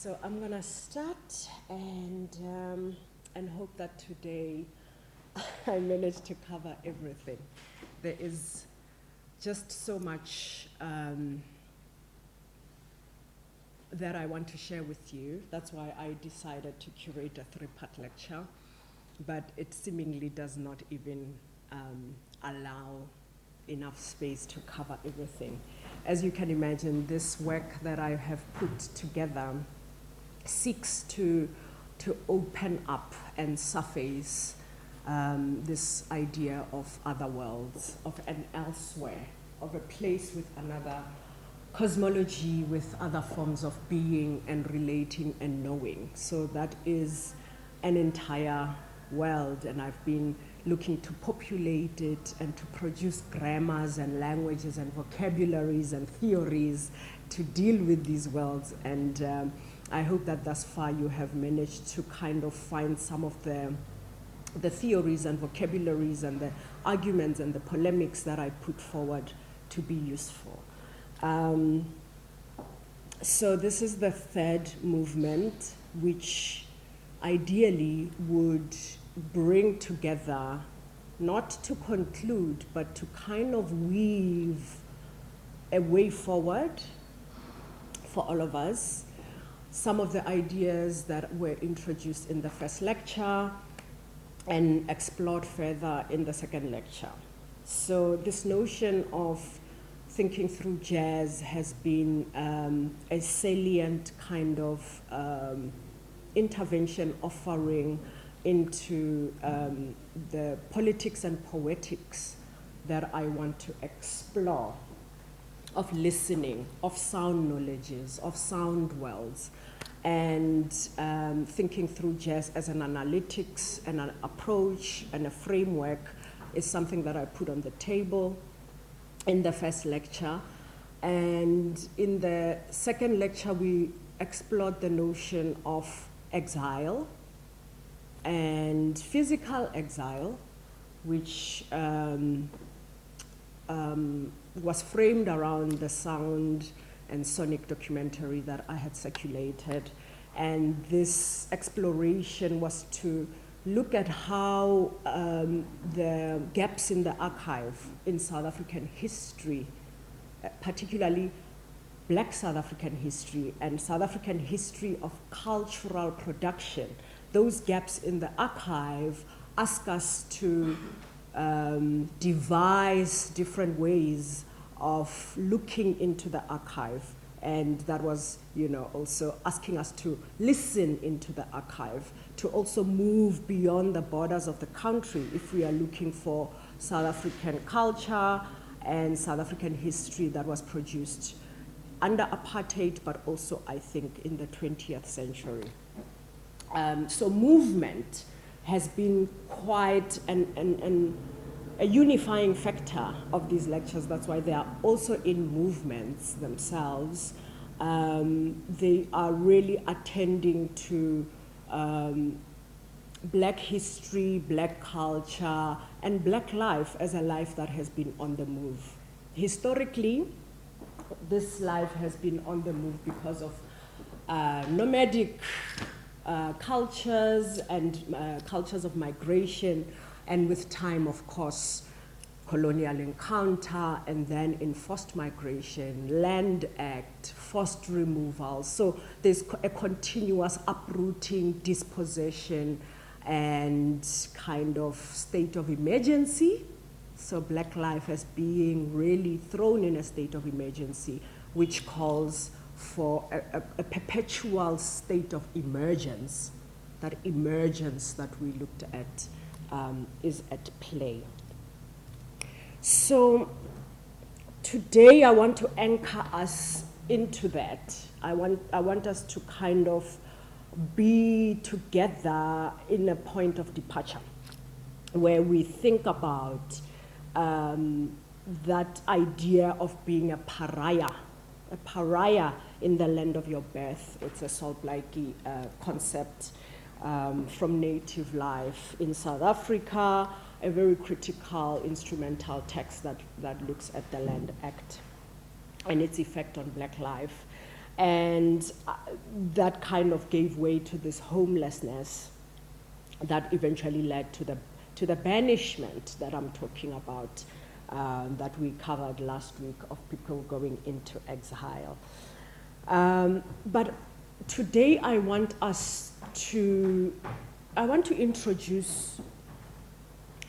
So I'm gonna start and hope that today I managed to cover everything. There is just so much that I want to share with you. That's why I decided to curate a 3-part lecture, but it seemingly does not even allow enough space to cover everything. As you can imagine, this work that I have put together seeks to open up and surface this idea of other worlds, of an elsewhere, of a place with another cosmology, with other forms of being and relating and knowing. So that is an entire world, and I've been looking to populate it and to produce grammars and languages and vocabularies and theories to deal with these worlds. And I hope that thus far you have managed to kind of find some of the theories and vocabularies and the arguments and the polemics that I put forward to be useful. So this is the third movement, which ideally would bring together, not to conclude, but to kind of weave a way forward for all of us. Some of the ideas that were introduced in the first lecture and explored further in the second lecture. So this notion of thinking through jazz has been a salient kind of intervention offering into the politics and poetics that I want to explore, of listening, of sound knowledges, of sound worlds, and thinking through jazz as an analytics and an approach and a framework is something that I put on the table in the first lecture. And in the second lecture, we explored the notion of exile and physical exile, which was framed around the sound and sonic documentary that I had circulated. And this exploration was to look at how the gaps in the archive in South African history, particularly Black South African history and South African history of cultural production, those gaps in the archive ask us to devise different ways of looking into the archive. And that was, also asking us to listen into the archive, to also move beyond the borders of the country if we are looking for South African culture and South African history that was produced under apartheid, but also, I think, in the 20th century. So movement has been quite a unifying factor of these lectures. That's why they are also in movements themselves. They are really attending to Black history, Black culture, and Black life as a life that has been on the move. Historically, this life has been on the move because of nomadic cultures and cultures of migration, and with time, of course, colonial encounter, and then enforced migration, Land Act, forced removal. So there's a continuous uprooting, dispossession, and kind of state of emergency. So Black life is being really thrown in a state of emergency, which calls for a perpetual state of emergence. That emergence that we looked at is at play. So today I want to anchor us into that. I want us to kind of be together in a point of departure where we think about that idea of being a pariah in the land of your birth. It's a Salt Blakey concept from native life in South Africa, a very critical instrumental text that looks at the Land Act and its effect on Black life. And that kind of gave way to this homelessness that eventually led to the banishment that I'm talking about, that we covered last week, of people going into exile. But today I want to introduce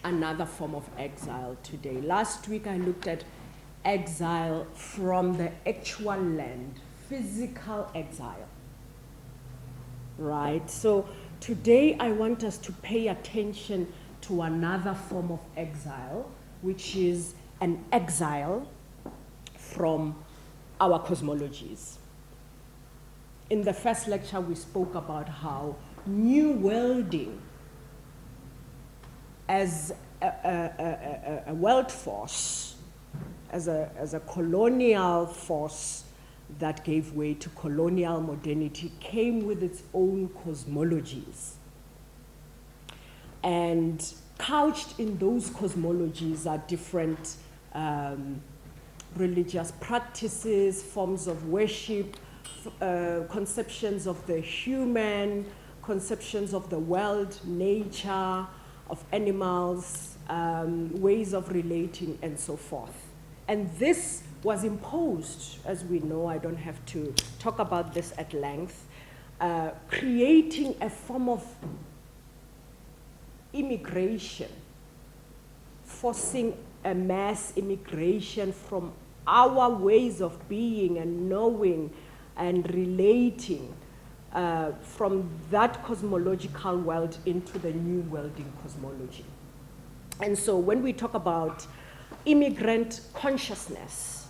another form of exile today. Last week I looked at exile from the actual land, physical exile, right? So today I want us to pay attention to another form of exile, which is an exile from our cosmologies. In the first lecture, we spoke about how new worlding as a world force, as a colonial force that gave way to colonial modernity, came with its own cosmologies. And couched in those cosmologies are different religious practices, forms of worship, conceptions of the human, conceptions of the world, nature, of animals, ways of relating, and so forth. And this was imposed, as we know, I don't have to talk about this at length, creating a form of immigration, forcing a mass immigration from our ways of being and knowing and relating from that cosmological world into the new worlding cosmology. And so when we talk about immigrant consciousness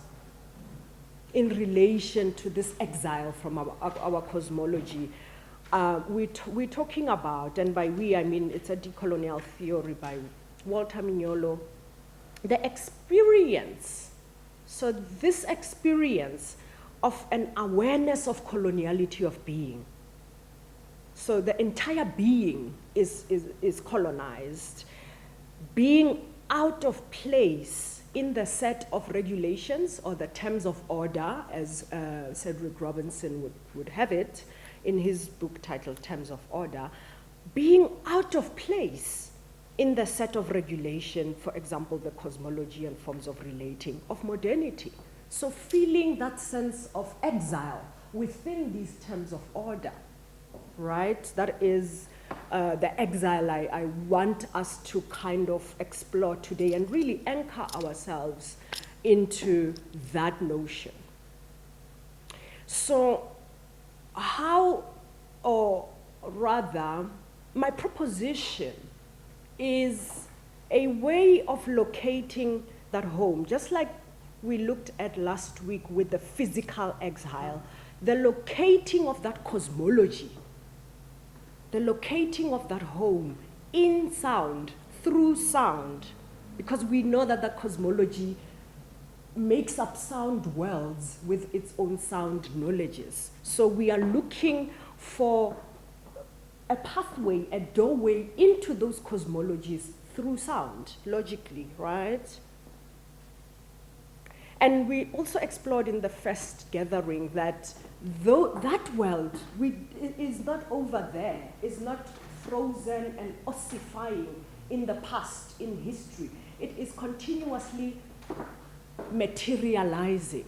in relation to this exile from our cosmology, we're talking about, and by we I mean it's a decolonial theory by Walter Mignolo, the experience, so this experience of an awareness of coloniality of being. So the entire being is colonized, being out of place in the set of regulations or the terms of order, as Cedric Robinson would have it in his book titled Terms of Order, being out of place in the set of regulation, for example, the cosmology and forms of relating of modernity. So feeling that sense of exile within these terms of order, right? That is the exile I want us to kind of explore today and really anchor ourselves into that notion. So how, or rather, my proposition is a way of locating that home, just like we looked at last week with the physical exile, the locating of that cosmology, the locating of that home in sound, through sound, because we know that the cosmology makes up sound worlds with its own sound knowledges. So we are looking for a pathway, a doorway into those cosmologies through sound, logically, right? And we also explored in the first gathering that though that world is not over there, is not frozen and ossifying in the past, in history. It is continuously materializing.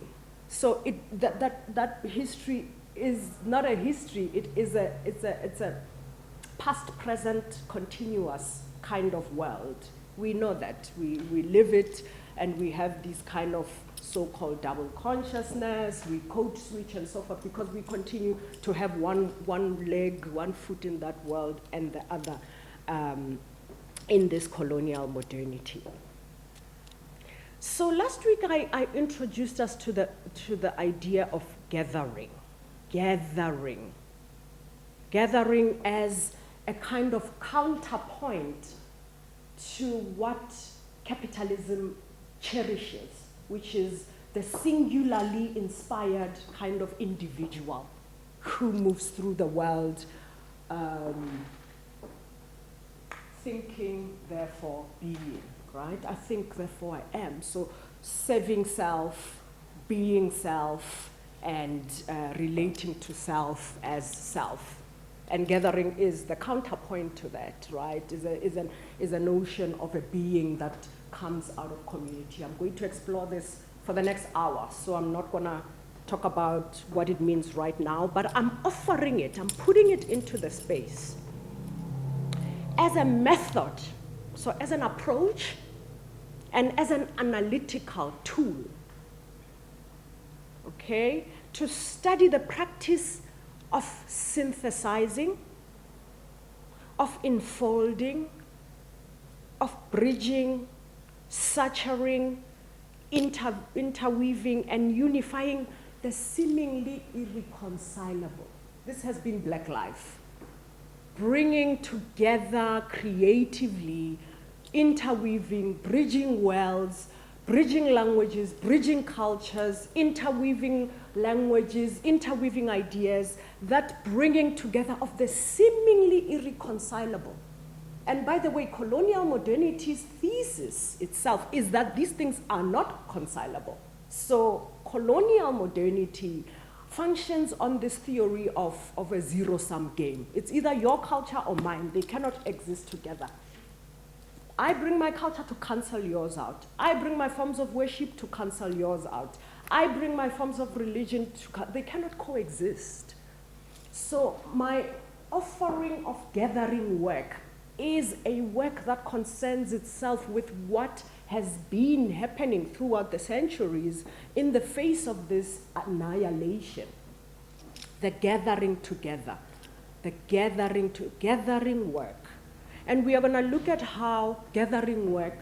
So that history is not a history. It's a past, present, continuous kind of world. We know that. We live it, and we have these kind of so-called double consciousness, we code switch and so forth, because we continue to have one leg, one foot in that world and the other in this colonial modernity. So last week I introduced us to the idea of gathering as a kind of counterpoint to what capitalism cherishes, which is the singularly inspired kind of individual who moves through the world thinking, therefore being, right? I think, therefore I am. So serving self, being self, and relating to self as self. And gathering is the counterpoint to that, right? Is a notion of a being that comes out of community. I'm going to explore this for the next hour, so I'm not gonna talk about what it means right now, but I'm offering it, I'm putting it into the space as a method, so as an approach and as an analytical tool, okay, to study the practice of synthesizing, of enfolding, of bridging, suturing, interweaving, and unifying the seemingly irreconcilable. This has been Black life. Bringing together creatively, interweaving, bridging worlds, bridging languages, bridging cultures, interweaving languages, interweaving ideas, that bringing together of the seemingly irreconcilable. And by the way, colonial modernity's thesis itself is that these things are not reconcilable. So colonial modernity functions on this theory of a zero-sum game. It's either your culture or mine. They cannot exist together. I bring my culture to cancel yours out. I bring my forms of worship to cancel yours out. I bring my forms of religion to, they cannot coexist. So my offering of gathering work is a work that concerns itself with what has been happening throughout the centuries in the face of this annihilation. The gathering together, the gathering work. And we are going to look at how gathering work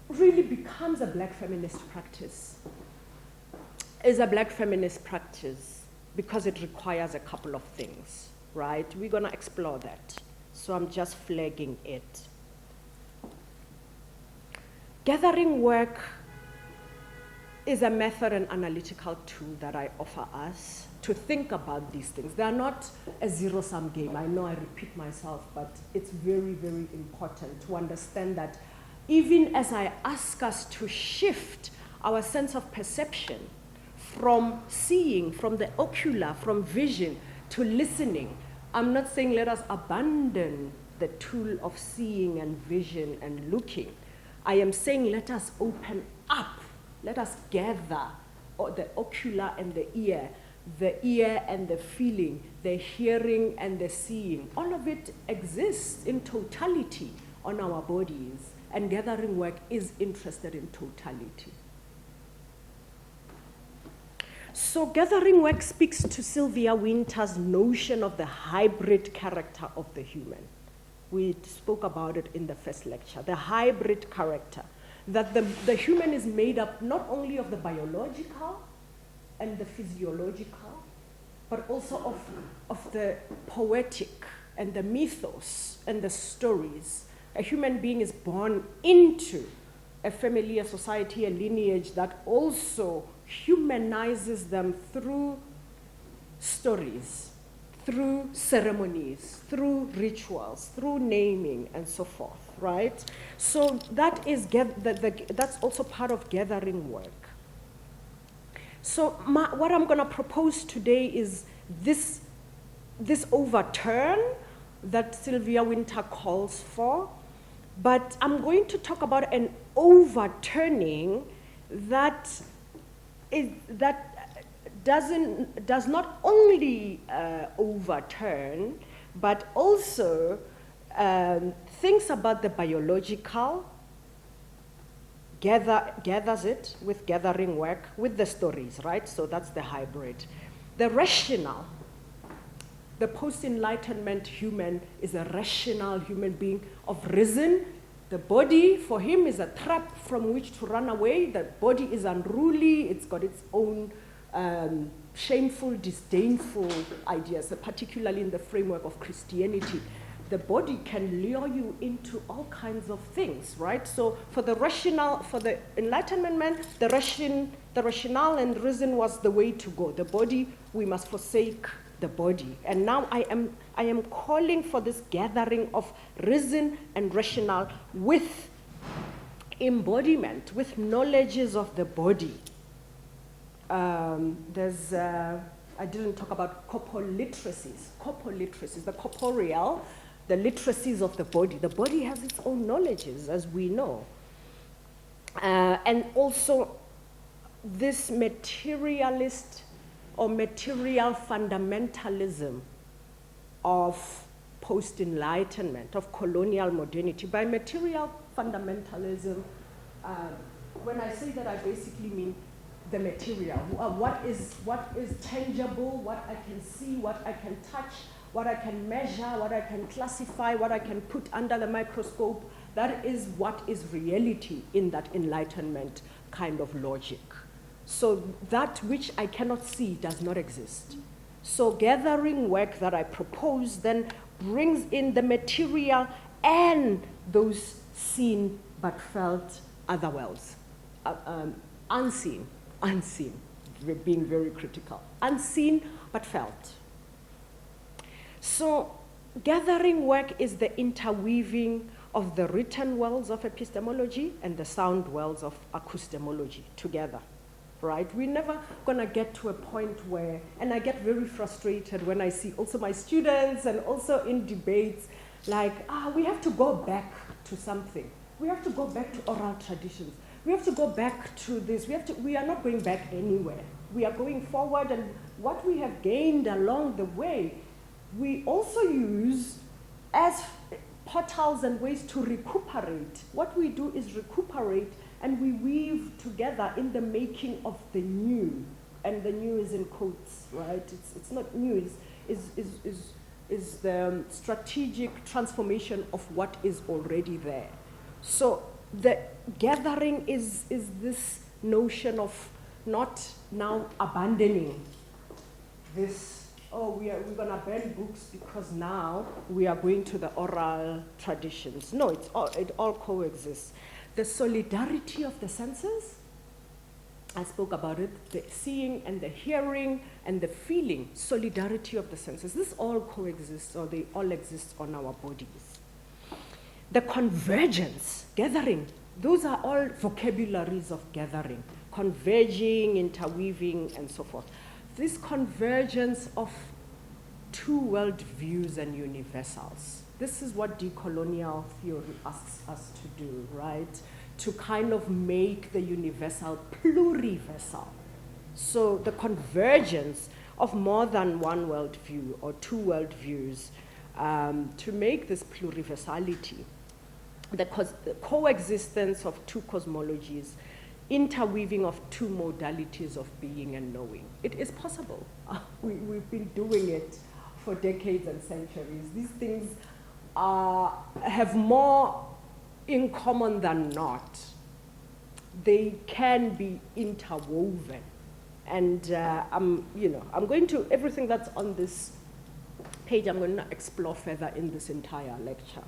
really becomes a Black feminist practice. Is a Black feminist practice because it requires a couple of things, right? We're going to explore that. So I'm just flagging it. Gathering work is a method and analytical tool that I offer us to think about these things. They are not a zero-sum game. I know I repeat myself, but it's very, very important to understand that even as I ask us to shift our sense of perception from seeing, from the ocular, from vision, to listening, I'm not saying let us abandon the tool of seeing and vision and looking. I am saying let us open up, let us gather the ocular and the ear and the feeling, the hearing and the seeing. All of it exists in totality on our bodies, and gathering work is interested in totality. So gathering work speaks to Sylvia Wynter's notion of the hybrid character of the human. We spoke about it in the first lecture, the hybrid character, that the human is made up not only of the biological and the physiological, but also of the poetic and the mythos and the stories. A human being is born into a family, a society, a lineage that also humanizes them through stories, through ceremonies, through rituals, through naming, and so forth, right? So that is that's also part of gathering work. So what I'm going to propose today is this overturn that Sylvia Wynter calls for, but I'm going to talk about an overturning that does not only overturn, but also thinks about the biological, gathers it with gathering work, with the stories, right? So that's the hybrid. The rational, the post-Enlightenment human is a rational human being of reason. The body, for him, is a trap from which to run away. The body is unruly. It's got its own shameful, disdainful ideas, particularly in the framework of Christianity. The body can lure you into all kinds of things, right? So for the rational, for the Enlightenment man, the rational and reason was the way to go. The body, we must forsake the body. And now I am calling for this gathering of reason and rational with embodiment, with knowledges of the body. I didn't talk about corpoliteracies, the corporeal, the literacies of the body. The body has its own knowledges, as we know. And also this materialist or material fundamentalism of post-enlightenment, of colonial modernity. By material fundamentalism, when I say that, I basically mean the material. What is tangible, what I can see, what I can touch, what I can measure, what I can classify, what I can put under the microscope. That is what is reality in that Enlightenment kind of logic. So that which I cannot see does not exist. So gathering work that I propose then brings in the material and those seen but felt other worlds. Unseen, being very critical. Unseen but felt. So gathering work is the interweaving of the written worlds of epistemology and the sound worlds of acoustemology together. Right? We're never gonna get to a point where, and I get very frustrated when I see also my students and also in debates, like, we have to go back to something. We have to go back to oral traditions. We have to go back to this. We are not going back anywhere. We are going forward, and what we have gained along the way, we also use as portals and ways to recuperate. What we do is recuperate, and we weave together in the making of the new. And the new is in quotes, right? It's not new, is the strategic transformation of what is already there. So the gathering is this notion of not now abandoning this, we're gonna burn books because now we are going to the oral traditions. No, it all coexists. The solidarity of the senses, I spoke about it, the seeing and the hearing and the feeling, solidarity of the senses. This all coexists, or they all exist on our bodies. The convergence, gathering, those are all vocabularies of gathering, converging, interweaving, and so forth. This convergence of two world views and universals. This is what decolonial theory asks us to do, right? To kind of make the universal pluriversal. So the convergence of more than one worldview or two worldviews to make this pluriversality, the coexistence of two cosmologies, interweaving of two modalities of being and knowing. It is possible. We've been doing it for decades and centuries. These things have more in common than not. They can be interwoven. And I'm going to, everything that's on this page, I'm going to explore further in this entire lecture.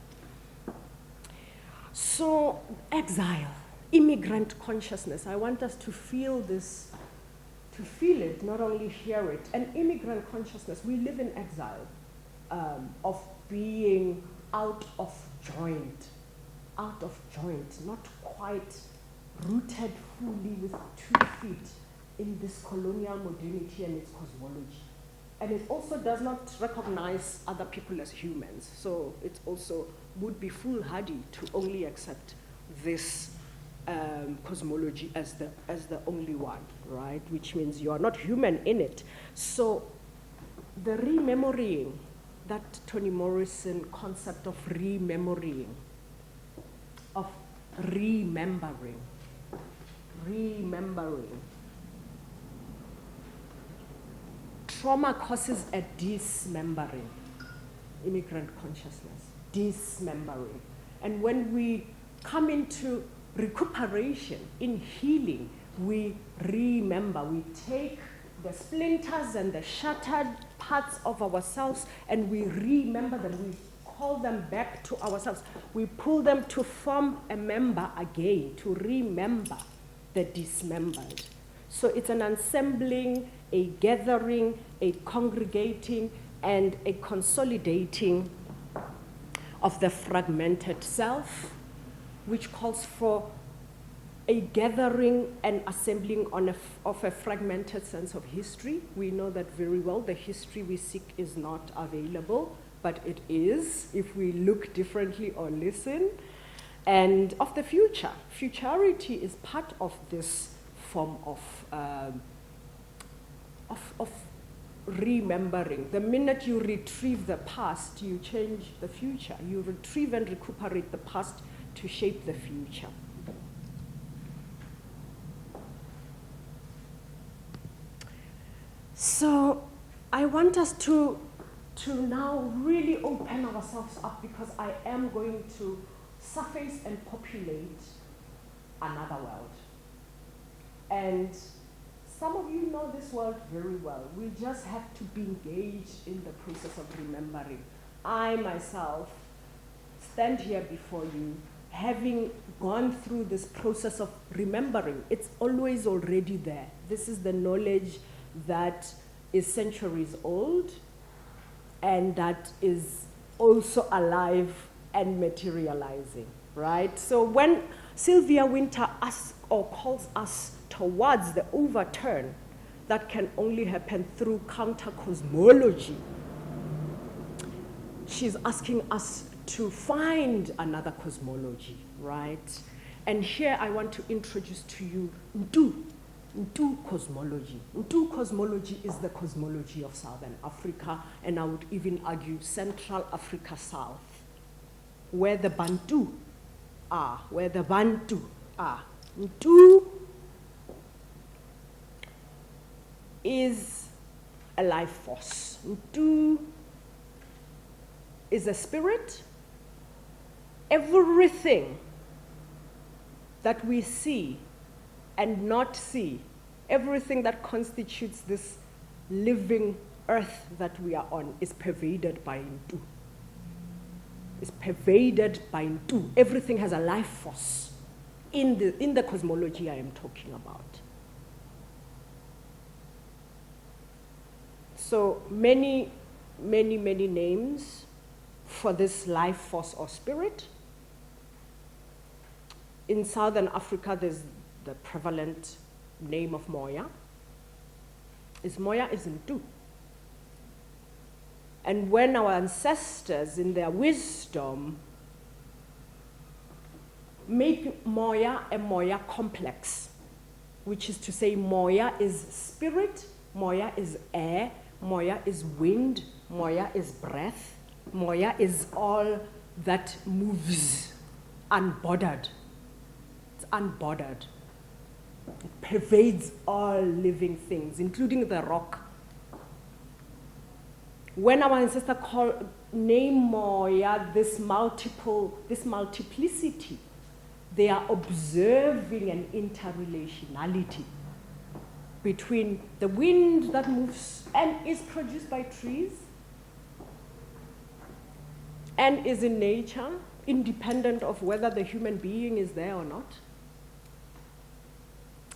So, exile, immigrant consciousness. I want us to feel this, to feel it, not only hear it. And immigrant consciousness, we live in exile of being out of joint, not quite rooted fully with 2 feet in this colonial modernity and its cosmology. And it also does not recognize other people as humans. So it also would be foolhardy to only accept this cosmology as the only one, right? Which means you are not human in it. So the rememorying, that Toni Morrison concept of rememorying, of remembering. Trauma causes a dismembering, immigrant consciousness, dismembering. And when we come into recuperation, in healing, we remember, we take the splinters and the shattered parts of ourselves and we remember them, we call them back to ourselves. We pull them to form a member again, to remember the dismembered. So it's an assembling, a gathering, a congregating, and a consolidating of the fragmented self, which calls for a gathering and assembling of a fragmented sense of history. We know that very well. The history we seek is not available, but it is if we look differently or listen. And of the future. Futurity is part of this form of remembering. The minute you retrieve the past, you change the future. You retrieve and recuperate the past to shape the future. So I want us to now really open ourselves up, because I am going to surface and populate another world. And some of you know this world very well. We just have to be engaged in the process of remembering. I myself stand here before you having gone through this process of remembering. It's always already there. This is the knowledge that is centuries old and that is also alive and materializing, right? So when Sylvia Wynter asks or calls us towards the overturn, that can only happen through counter-cosmology. She's asking us to find another cosmology, right? And here I want to introduce to you BaNtu cosmology. BaNtu cosmology is the cosmology of Southern Africa, and I would even argue Central Africa South, where the BaNtu are, BaNtu is a life force. BaNtu is a spirit. Everything that we see and not see, everything that constitutes this living earth that we are on is pervaded by BaNtu. Is pervaded by BaNtu. Everything has a life force in the cosmology I am talking about. So many names for this life force or spirit. In Southern Africa, there's the prevalent name of Moya. Moya is BaNtu. And when our ancestors, in their wisdom, make Moya a Moya complex, which is to say Moya is spirit, Moya is air, Moya is wind, Moya is breath, Moya is all that moves unbordered. It's unbordered. It pervades all living things, including the rock. When our ancestors name Moya this multiplicity, they are observing an interrelationality between the wind that moves and is produced by trees and is in nature, independent of whether the human being is there or not.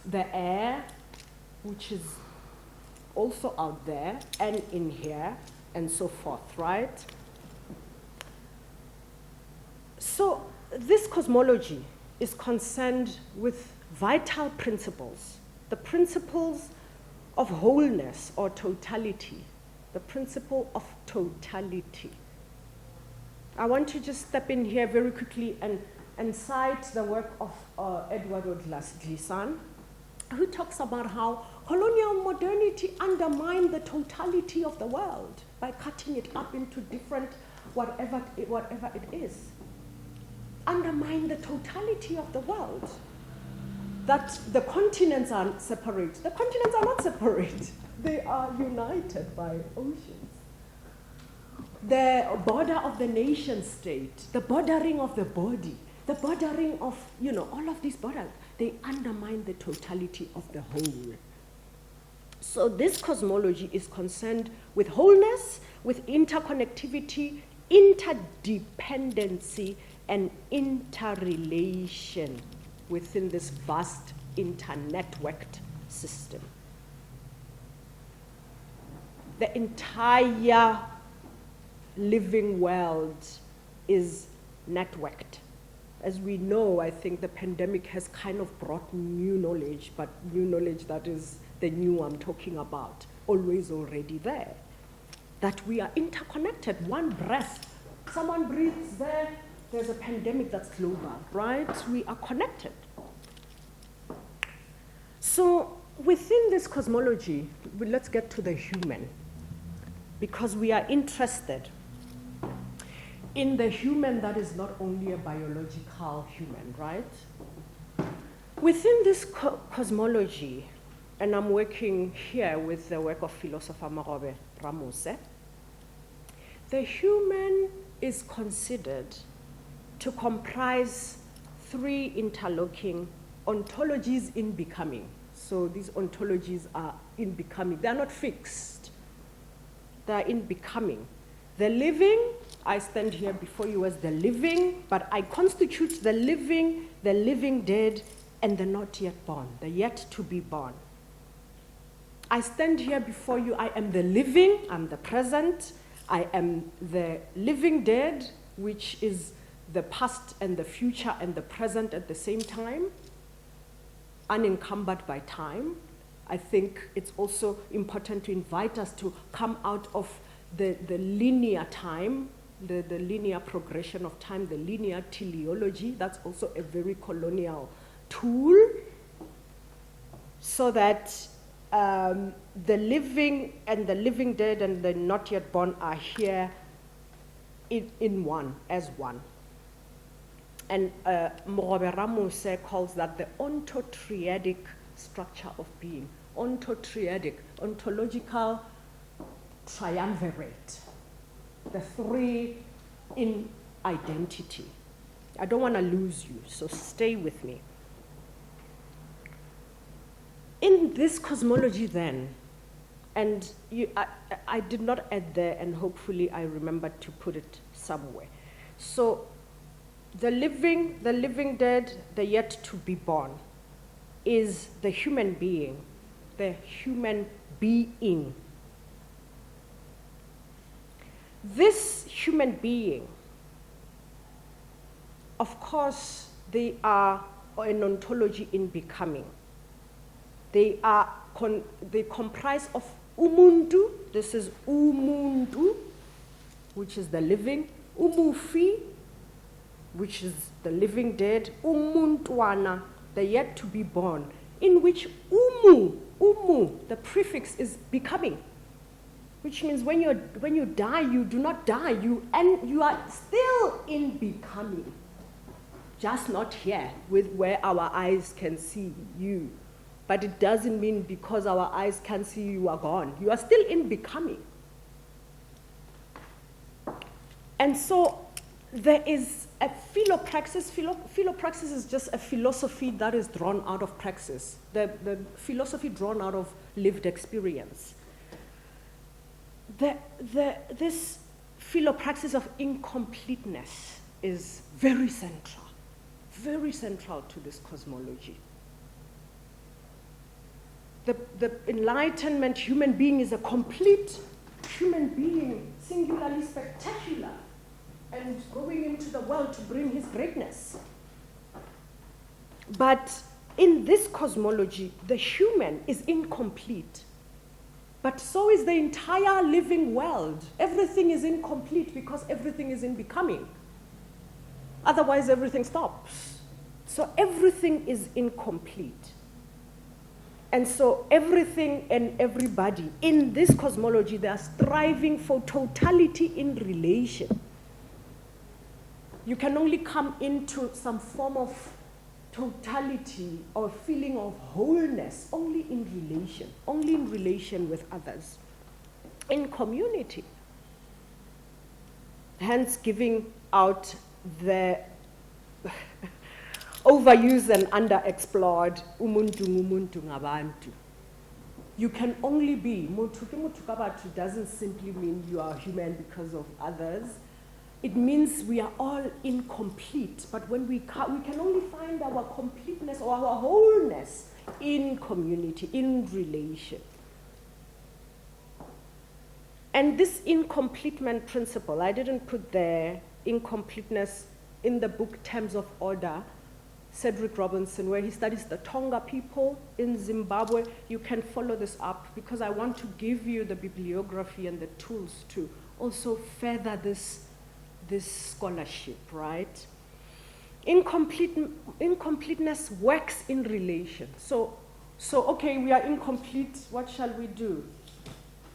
The air, which is also out there and in here, and so forth, right? So this cosmology is concerned with vital principles, the principles of wholeness or totality, the principle of totality. I want to just step in here very quickly and cite the work of Eduardo Glissant, who talks about how colonial modernity undermined the totality of the world by cutting it up into different whatever it is. Undermine the totality of the world. That the continents are separate. The continents are not separate. They are united by oceans. The border of the nation state, the bordering of the body, the bordering of, all of these borders, they undermine the totality of the whole. So this cosmology is concerned with wholeness, with interconnectivity, interdependency, and interrelation within this vast internetworked system. The entire living world is networked. As we know, I think the pandemic has kind of brought new knowledge, but new knowledge that is the new I'm talking about, always already there. That we are interconnected, one breath. Someone breathes there, there's a pandemic that's global, right? We are connected. So within this cosmology, let's get to the human, because we are interested in the human that is not only a biological human, right? Within this cosmology, and I'm working here with the work of philosopher Marobe Ramose, the human is considered to comprise three interlocking ontologies in becoming. So these ontologies are in becoming. They're not fixed. They're in becoming. The living, I stand here before you as the living, but I constitute the living dead, and the not yet born, the yet to be born. I stand here before you, I am the living, I'm the present, I am the living dead, which is the past and the future and the present at the same time, unencumbered by time. I think it's also important to invite us to come out of the linear time, the linear progression of time, the linear teleology. That's also a very colonial tool, so that the living and the living dead and the not yet born are here in one, as one. And Morobe Ramose calls that the ontotriadic structure of being. Ontotriadic, ontological triumvirate. The three in identity. I don't want to lose you, so stay with me. In this cosmology then, and I did not add there, and hopefully I remembered to put it somewhere. So the living dead, the yet to be born, is the human being, the human being. This human being, of course, they are an ontology in becoming. They comprise of umuntu, this is umuntu, which is the living, umufi, which is the living dead, umuntwana, the yet to be born, in which umu, the prefix is becoming, which means when you die, you do not die, you are still in becoming, just not here with where our eyes can see you. But it doesn't mean because our eyes can't see you are gone. You are still in becoming. And so there is a philopraxis. Philopraxis is just a philosophy that is drawn out of praxis, the philosophy drawn out of lived experience. This philopraxis of incompleteness is very central to this cosmology. The Enlightenment human being is a complete human being, singularly spectacular, and going into the world to bring his greatness. But in this cosmology, the human is incomplete. But so is the entire living world. Everything is incomplete because everything is in becoming. Otherwise, everything stops. So everything is incomplete. And so everything and everybody in this cosmology, they are striving for totality in relation. You can only come into some form of totality or feeling of wholeness only in relation with others, in community. Hence giving out the overused and underexplored umuntu ngabantu. You can only be mutu kabatu doesn't simply mean you are human because of others. It means we are all incomplete, but when we can only find our completeness or our wholeness in community, in relation. And this incompletement principle, I didn't put there, incompleteness in the book Terms of Order, Cedric Robinson, where he studies the Tonga people in Zimbabwe. You can follow this up because I want to give you the bibliography and the tools to also further this scholarship, right? Incompleteness works in relation. So okay, we are incomplete, what shall we do?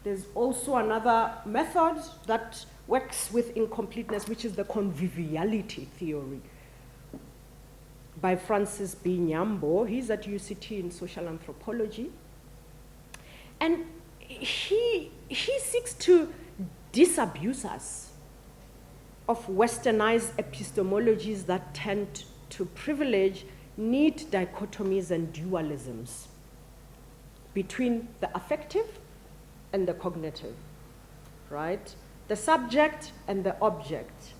There's also another method that works with incompleteness, which is the conviviality theory by Francis B. Nyambo. He's at UCT in social anthropology. And he seeks to disabuse us of westernized epistemologies that tend to privilege neat dichotomies and dualisms between the affective and the cognitive, right? The subject and the object,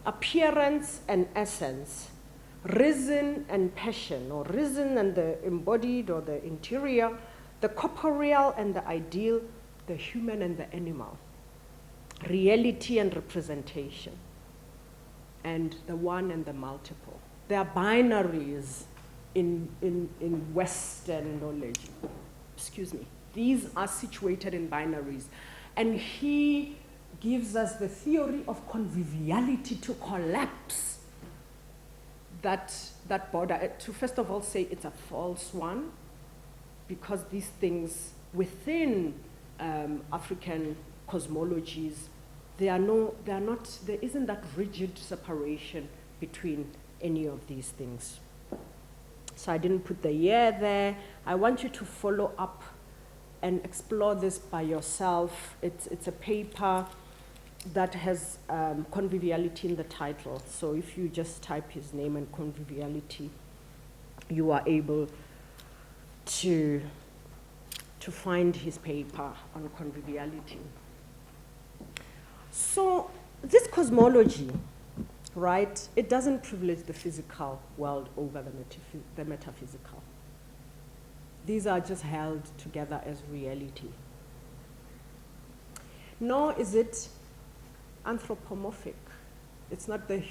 appearance and essence, reason and passion, or reason and the embodied or the interior, the corporeal and the ideal, the human and the animal, reality and representation, and the one and the multiple. There are binaries in Western knowledge. Excuse me. These are situated in binaries. And he gives us the theory of conviviality to collapse that border. To first of all say it's a false one, because these things within African cosmologies, there isn't that rigid separation between any of these things. So I didn't put the year there. I want you to follow up and explore this by yourself. It's a paper that has conviviality in the title. So if you just type his name and conviviality, you are able to find his paper on conviviality. So this cosmology, right, it doesn't privilege the physical world over the metaphysical. These are just held together as reality. Nor is it anthropomorphic. It's not the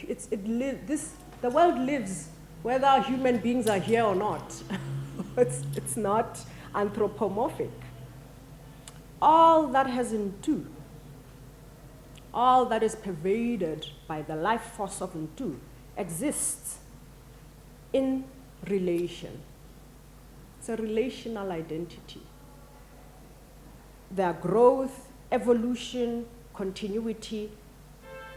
world lives whether human beings are here or not. It's not anthropomorphic. All that has entu, all that is pervaded by the life force of entu, exists in relation. It's a relational identity. Their growth, evolution, continuity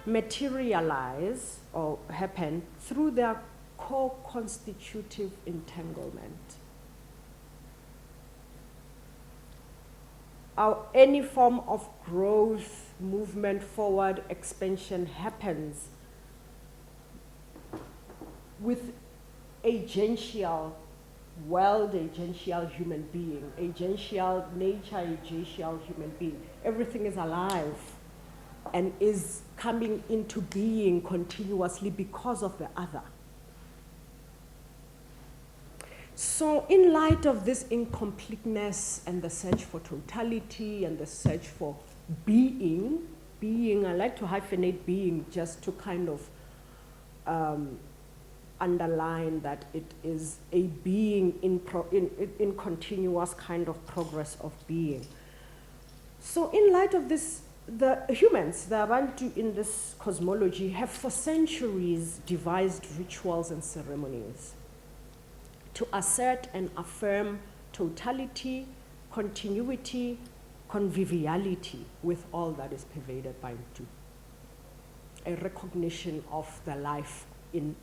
materialize or happen through their co-constitutive entanglement. Any form of growth, movement forward, expansion happens with agential world, agential human being, agential nature, agential human being. Everything is alive and is coming into being continuously because of the other. So in light of this incompleteness and the search for totality and the search for being, I like to hyphenate being just to kind of underline that it is a being in continuous kind of progress of being. So in light of this, the humans, the BaNtu in this cosmology, have for centuries devised rituals and ceremonies to assert and affirm totality, continuity, conviviality with all that is pervaded by BaNtu. A recognition of the life in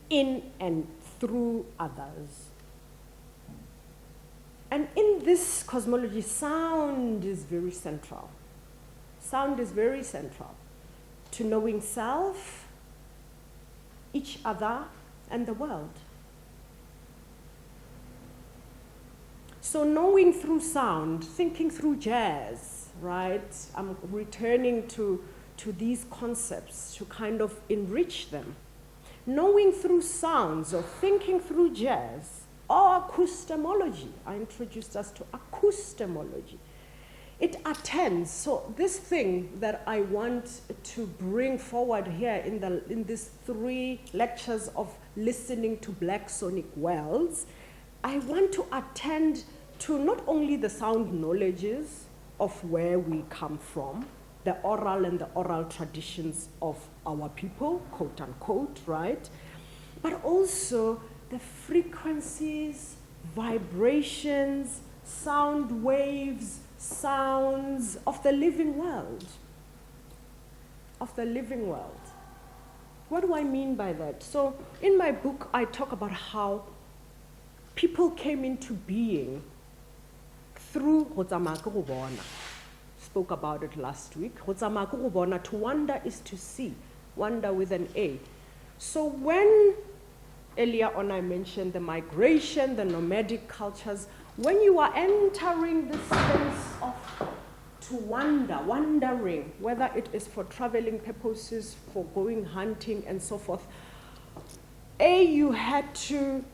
and through others. And in this cosmology, sound is very central. Sound is very central to knowing self, each other, and the world. So knowing through sound, thinking through jazz, right? I'm returning to these concepts to kind of enrich them. Knowing through sounds or thinking through jazz or acoustemology. I introduced us to acoustemology. it attends. So this thing that I want to bring forward here in these 3 lectures of listening to black sonic wells, I want to attend to not only the sound knowledges of where we come from, the oral and the oral traditions of our people, quote unquote, right? But also the frequencies, vibrations, sound waves, sounds of the living world. Of the living world. What do I mean by that? So in my book, I talk about how people came into being through spoke about it last week. To wonder is to see. Wonder with an A. So when earlier on I mentioned the migration, the nomadic cultures, when you are entering this space of to wandering, whether it is for traveling purposes, for going hunting and so forth, you had to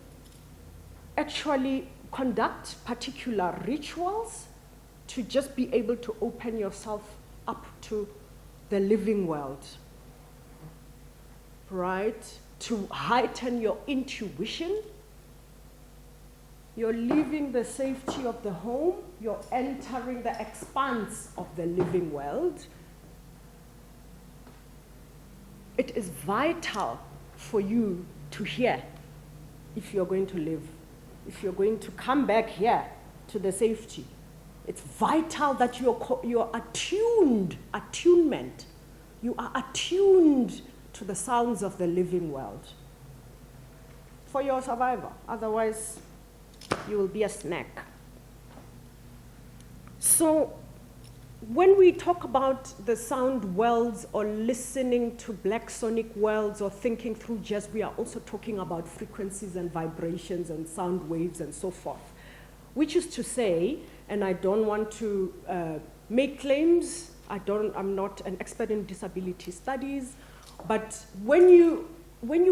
actually conduct particular rituals to just be able to open yourself up to the living world, right? To heighten your intuition. You're leaving the safety of the home, you're entering the expanse of the living world. It is vital for you to hear if you're going to live, if you're going to come back here to the safety. It's vital that you're attuned, attunement. You are attuned to the sounds of the living world for your survival. Otherwise, you will be a snack. So when we talk about the sound worlds or listening to black sonic worlds or thinking through jazz, we are also talking about frequencies and vibrations and sound waves and so forth. Which is to say, and I don't want to make claims, I'm not an expert in disability studies, but when you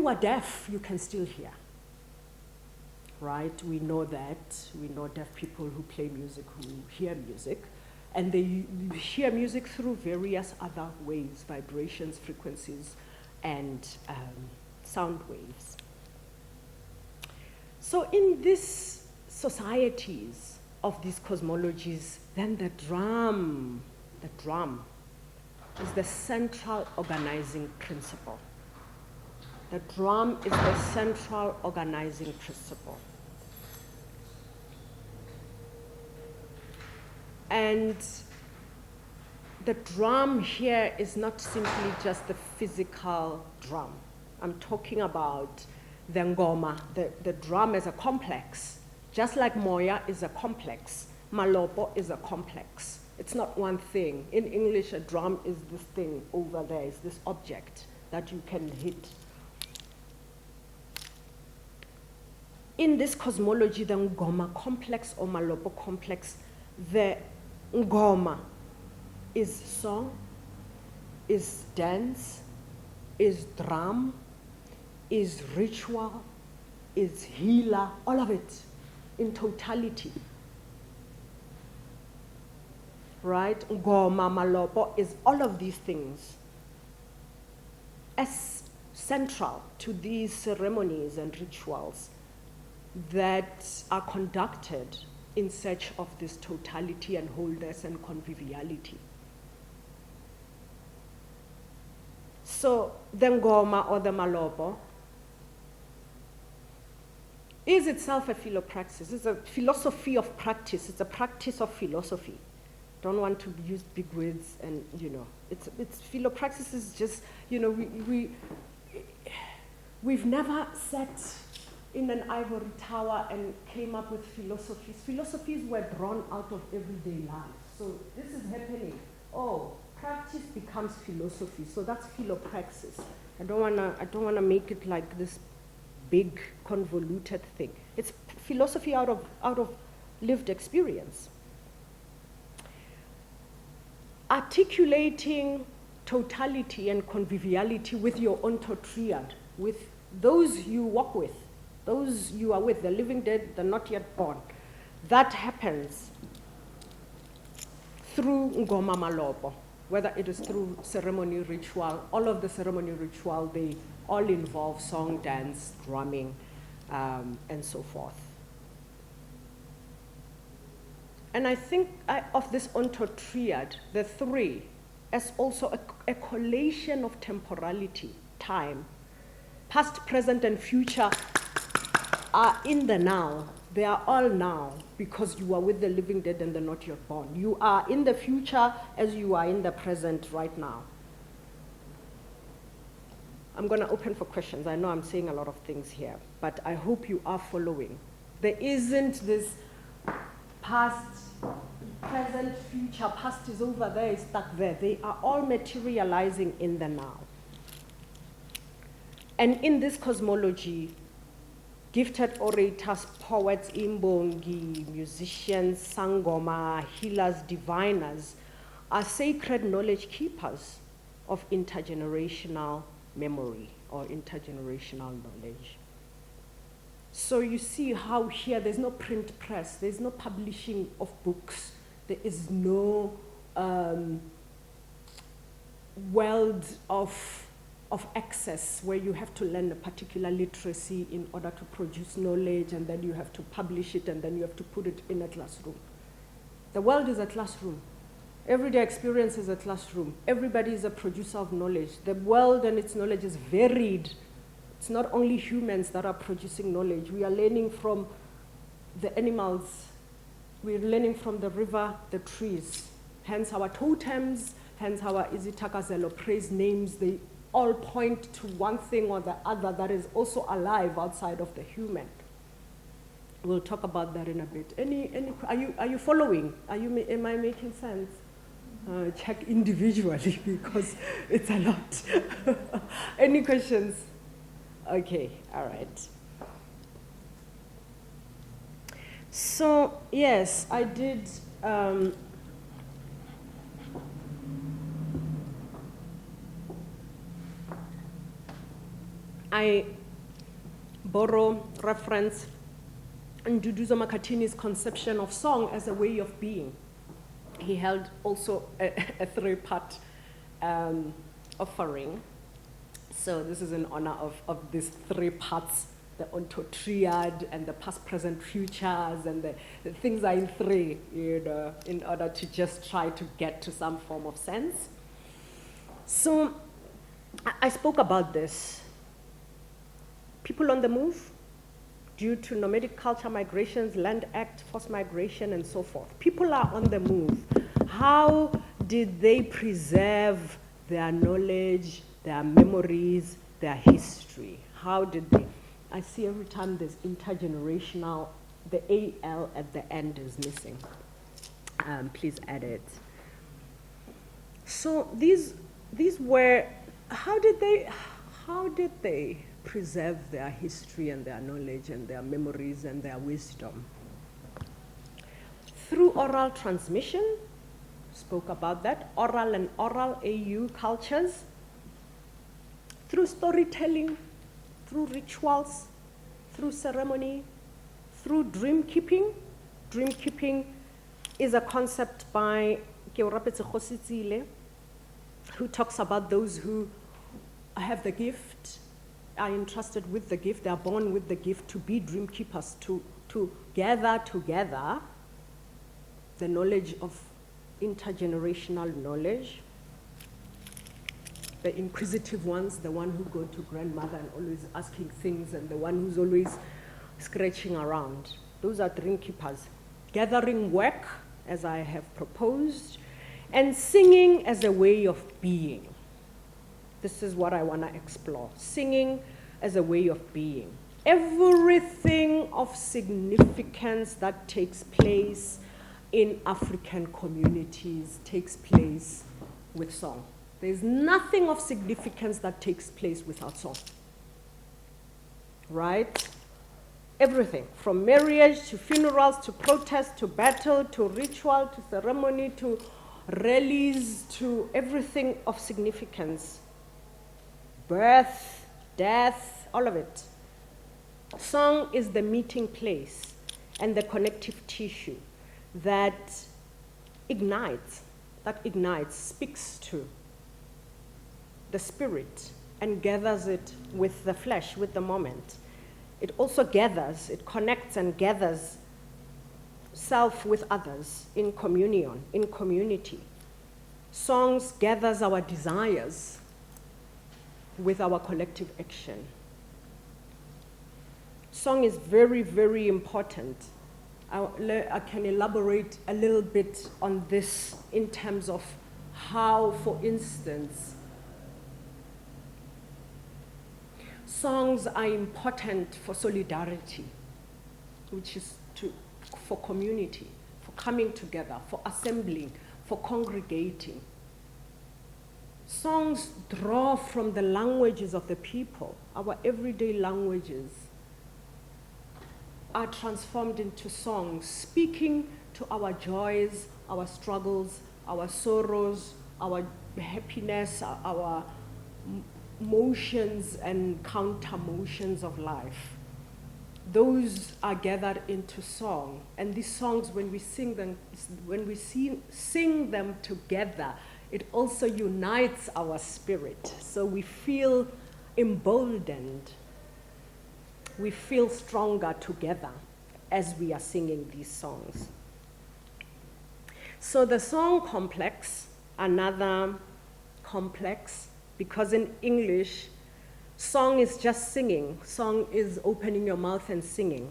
are deaf, you can still hear. Right? We know that. We know deaf people who play music, who hear music. And they hear music through various other waves, vibrations, frequencies, and sound waves. So in these societies of these cosmologies, then the drum is the central organizing principle. The drum is the central organizing principle. And the drum here is not simply just the physical drum. I'm talking about the ngoma, the drum as a complex. Just like moya is a complex, malopo is a complex. It's not one thing. In English, a drum is this thing over there, is this object that you can hit. In this cosmology, the ngoma complex or malopo complex, the ngoma is song, is dance, is drum, is ritual, is healer, all of it in totality. Right? Ngoma, malopo is all of these things as central to these ceremonies and rituals that are conducted in search of this totality and wholeness and conviviality. So the ngoma or the malopo is itself a philopraxis. It's a philosophy of practice. It's a practice of philosophy. Don't want to use big words, and it's philopraxis is just we've never sat in an ivory tower and came up with philosophies. Philosophies were drawn out of everyday life. So this is happening. Oh, practice becomes philosophy. So that's philopraxis. I don't wanna make it like this big convoluted thing. It's philosophy out of lived experience. Articulating totality and conviviality with your ontotriad, with those you walk with, those you are with, the living dead, the not yet born. That happens through ngoma malopo, whether it is through ceremony, ritual. All of the ceremony, ritual, they all involve song, dance, drumming, and so forth. And I think of this onto-triad, the three, as also a collation of temporality, time. Past, present, and future are in the now. They are all now because you are with the living dead and the not yet born. You are in the future as you are in the present right now. I'm going to open for questions. I know I'm saying a lot of things here, but I hope you are following. There isn't this past, present, future. Past is over there, it's stuck there. They are all materializing in the now. And in this cosmology, gifted orators, poets, imbongi, musicians, sangoma, healers, diviners are sacred knowledge keepers of intergenerational memory or intergenerational knowledge. So you see how here there's no print press, there's no publishing of books, there is no world of access where you have to learn a particular literacy in order to produce knowledge, and then you have to publish it, and then you have to put it in a classroom. The world is a classroom. Everyday experience is a classroom. Everybody is a producer of knowledge. The world and its knowledge is varied. It's not only humans that are producing knowledge. We are learning from the animals. We're learning from the river, the trees. Hence our totems, hence our Izitakazelo praise names. They all point to one thing or the other that is also alive outside of the human. We'll talk about that in a bit. Are you following? Am I making sense? Check individually because it's a lot. Any questions? Okay, all right. So, yes, I did. I borrow reference Nduduzo Makatini's conception of song as a way of being. He held also a three-part offering. So this is in honor of these three parts, the onto-triad and the past, present, futures, and the things are in three, in order to just try to get to some form of sense. So I spoke about this. People on the move due to nomadic culture migrations, Land Act, forced migration, and so forth. People are on the move. How did they preserve their knowledge, their memories, their history? How did they? I see every time there's intergenerational, the AL at the end is missing. Please add it. So these were, how did they preserve their history and their knowledge and their memories and their wisdom? Through oral transmission, spoke about that, oral and oral AU cultures, through storytelling, through rituals, through ceremony, through dream keeping. Dream keeping is a concept by Keorapetse Khositsile, who talks about those who have the gift, are entrusted with the gift, they are born with the gift to be dream keepers, to gather together the knowledge of intergenerational knowledge. The inquisitive ones, the one who go to grandmother and always asking things, and the one who's always scratching around. Those are dream keepers. Gathering work, as I have proposed, and singing as a way of being. This is what I want to explore. Singing as a way of being. Everything of significance that takes place in African communities takes place with song. There's nothing of significance that takes place without song. Right? Everything, from marriage to funerals to protest to battle to ritual to ceremony to rallies to everything of significance. Birth, death, all of it. Song is the meeting place and the connective tissue that ignites that ignites, speaks to the spirit and gathers it with the flesh, with the moment. It also gathers, it connects and gathers self with others in communion, in community. Songs gathers our desires with our collective action. Song is very, very important. I can elaborate a little bit on this in terms of how, for instance, songs are important for solidarity, which is for community, for coming together, for assembling, for congregating. Songs draw from the languages of the people. Our everyday languages are transformed into songs, speaking to our joys, our struggles, our sorrows, our happiness, our motions and counter-motions of life. Those are gathered into song. And these songs, when we sing them together, it also unites our spirit. So we feel emboldened. We feel stronger together as we are singing these songs. So the song complex, another complex, because in English, song is just singing. Song is opening your mouth and singing.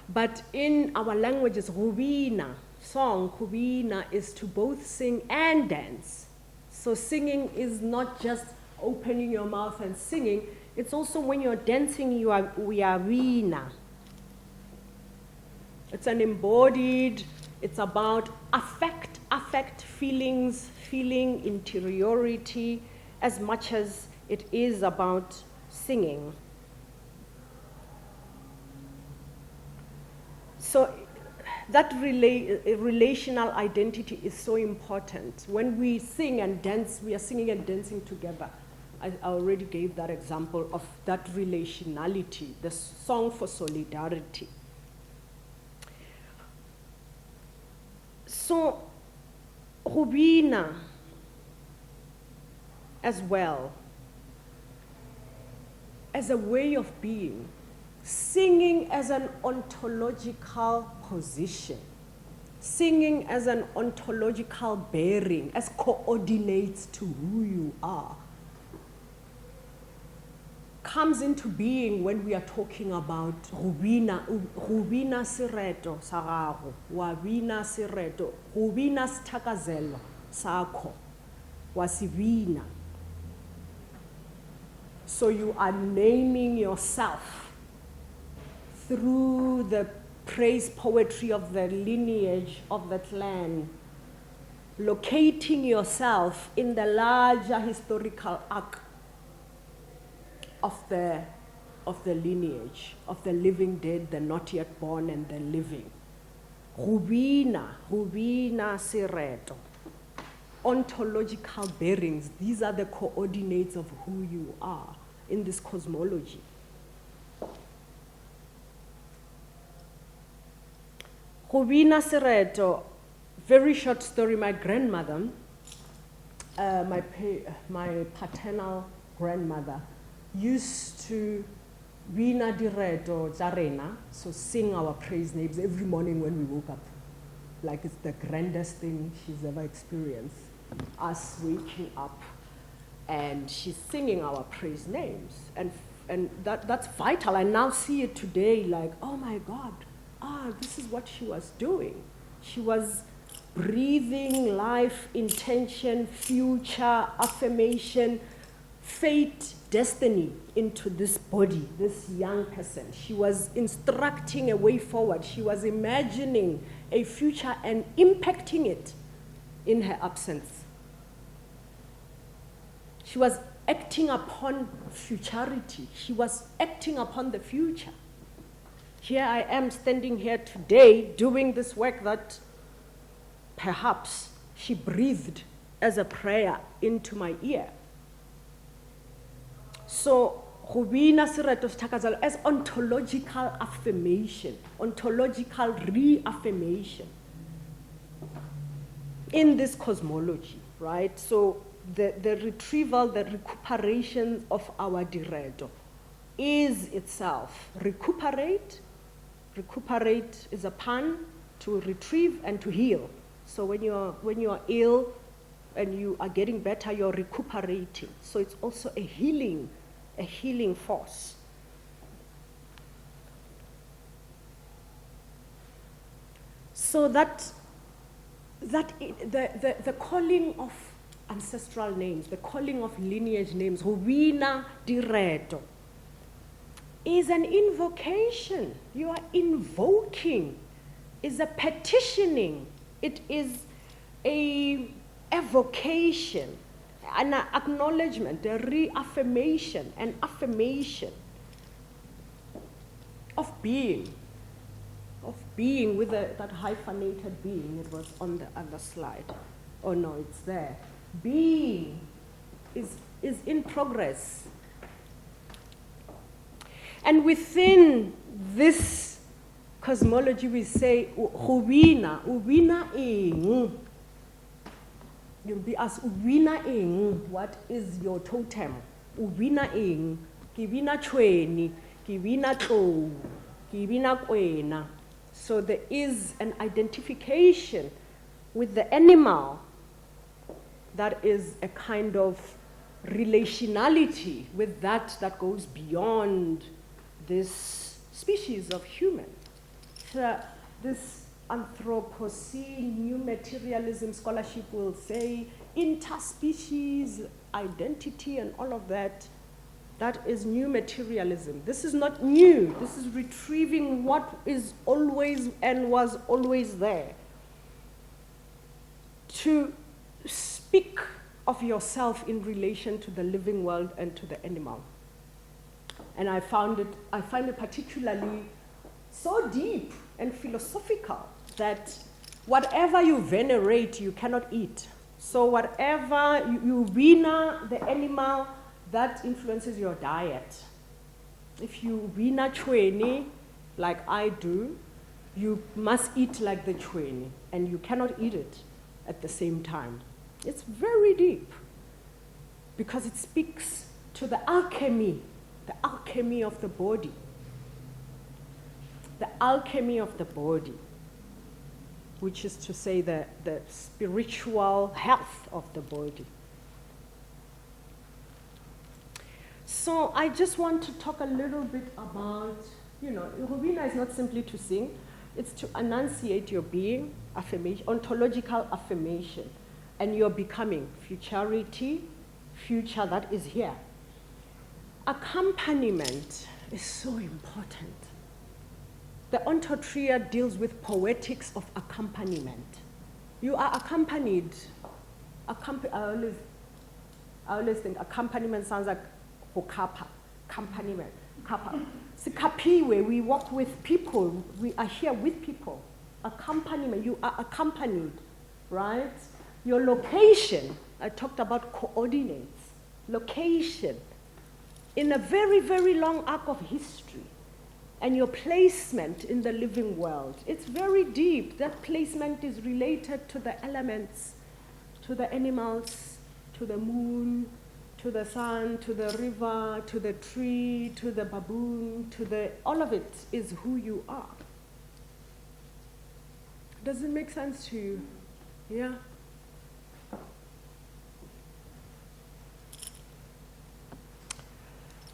But in our languages, rubina, song, rubina, is to both sing and dance. So singing is not just opening your mouth and singing, it's also when you're dancing, we are rina. It's an embodied, it's about affect, feelings, feeling, interiority, as much as it is about singing. So that relational identity is so important. When we sing and dance, we are singing and dancing together. I already gave that example of that relationality, the song for solidarity. So, rubina as well, as a way of being, singing as an ontological position, singing as an ontological bearing, as coordinates to who you are, comes into being when we are talking about rubina sireto sa gago, wabina sireto, rubina sithakazelo sakho, wasibina. So you are naming yourself through the praise poetry of the lineage of the clan, locating yourself in the larger historical arc of the lineage, of the living dead, the not yet born, and the living. Rubina sireto. Ontological bearings, these are the coordinates of who you are in this cosmology. Rubina sireto, very short story. My grandmother, my paternal grandmother, used to Vina direto zarena, so sing our praise names every morning when we woke up. Like it's the grandest thing she's ever experienced. Us waking up and she's singing our praise names. And that's vital. I now see it today like, oh my God, this is what she was doing. She was breathing life, intention, future, affirmation, fate, destiny into this body, this young person. She was instructing a way forward. She was imagining a future and impacting it in her absence. She was acting upon futurity. She was acting upon the future. Here I am standing here today doing this work that perhaps she breathed as a prayer into my ear. So, Rubina Sireto Stakazalo as ontological affirmation, ontological reaffirmation. in this cosmology, right? So the retrieval, the recuperation of our diredo is itself recuperate. Recuperate is a pun to retrieve and to heal. So when you're ill and you are getting better, you're recuperating. So it's also a healing force. So the calling of ancestral names, the calling of lineage names, Rubina Diredo, is an invocation. You are invoking, is a petitioning. It is a evocation, an acknowledgement, a reaffirmation, an affirmation of being with that hyphenated being. It was on the other slide. Oh no, it's there. Being is in progress. And within this cosmology, we say, Uwina ing. You'll be asked, Uwina ing, what is your totem? Uwina ing, Kibina chweni, Kibina tou, Kibina kwena. So there is an identification with the animal that is a kind of relationality with that goes beyond this species of human. So this Anthropocene, new materialism scholarship will say interspecies identity and all of that. That is new materialism. This is not new. This is retrieving what is always and was always there. To speak of yourself in relation to the living world and to the animal. And I find it particularly so deep and philosophical that whatever you venerate, you cannot eat. So whatever you wina the animal, that influences your diet. If you wina chweni, like I do, you must eat like the chweni, and you cannot eat it at the same time. It's very deep, because it speaks to the alchemy of the body. The alchemy of the body, which is to say the spiritual health of the body. So I just want to talk a little bit about, Rubina is not simply to sing, it's to enunciate your being, affirmation, ontological affirmation, and your becoming, futurity, future that is here. Accompaniment is so important. The ontotria deals with poetics of accompaniment. You are accompanied. I always think accompaniment sounds like hokapa, accompaniment, kapa. Sikapiwe, we walk with people. We are here with people. Accompaniment, you are accompanied, right? Your location, I talked about coordinates. Location, in a very, very long arc of history. And your placement in the living world. It's very deep. That placement is related to the elements, to the animals, to the moon, to the sun, to the river, to the tree, to the baboon, all of it is who you are. Does it make sense to you? Yeah?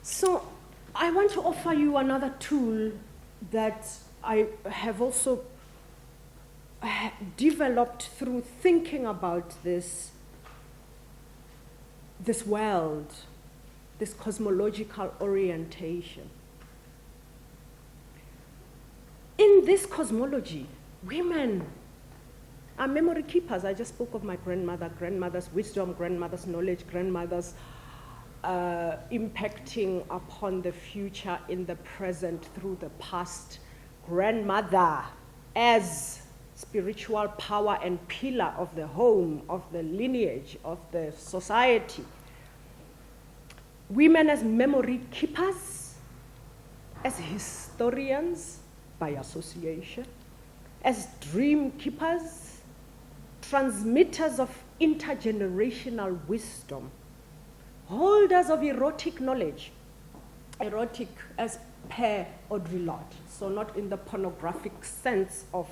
So I want to offer you another tool that I have also developed through thinking about this world, this cosmological orientation. In this cosmology, women are memory keepers. I just spoke of my grandmother's wisdom, grandmother's knowledge, grandmother's impacting upon the future in the present through the past. Grandmother as spiritual power and pillar of the home, of the lineage, of the society. Women as memory keepers, as historians by association, as dream keepers, transmitters of intergenerational wisdom, holders of erotic knowledge, erotic as per Audre so not in the pornographic sense of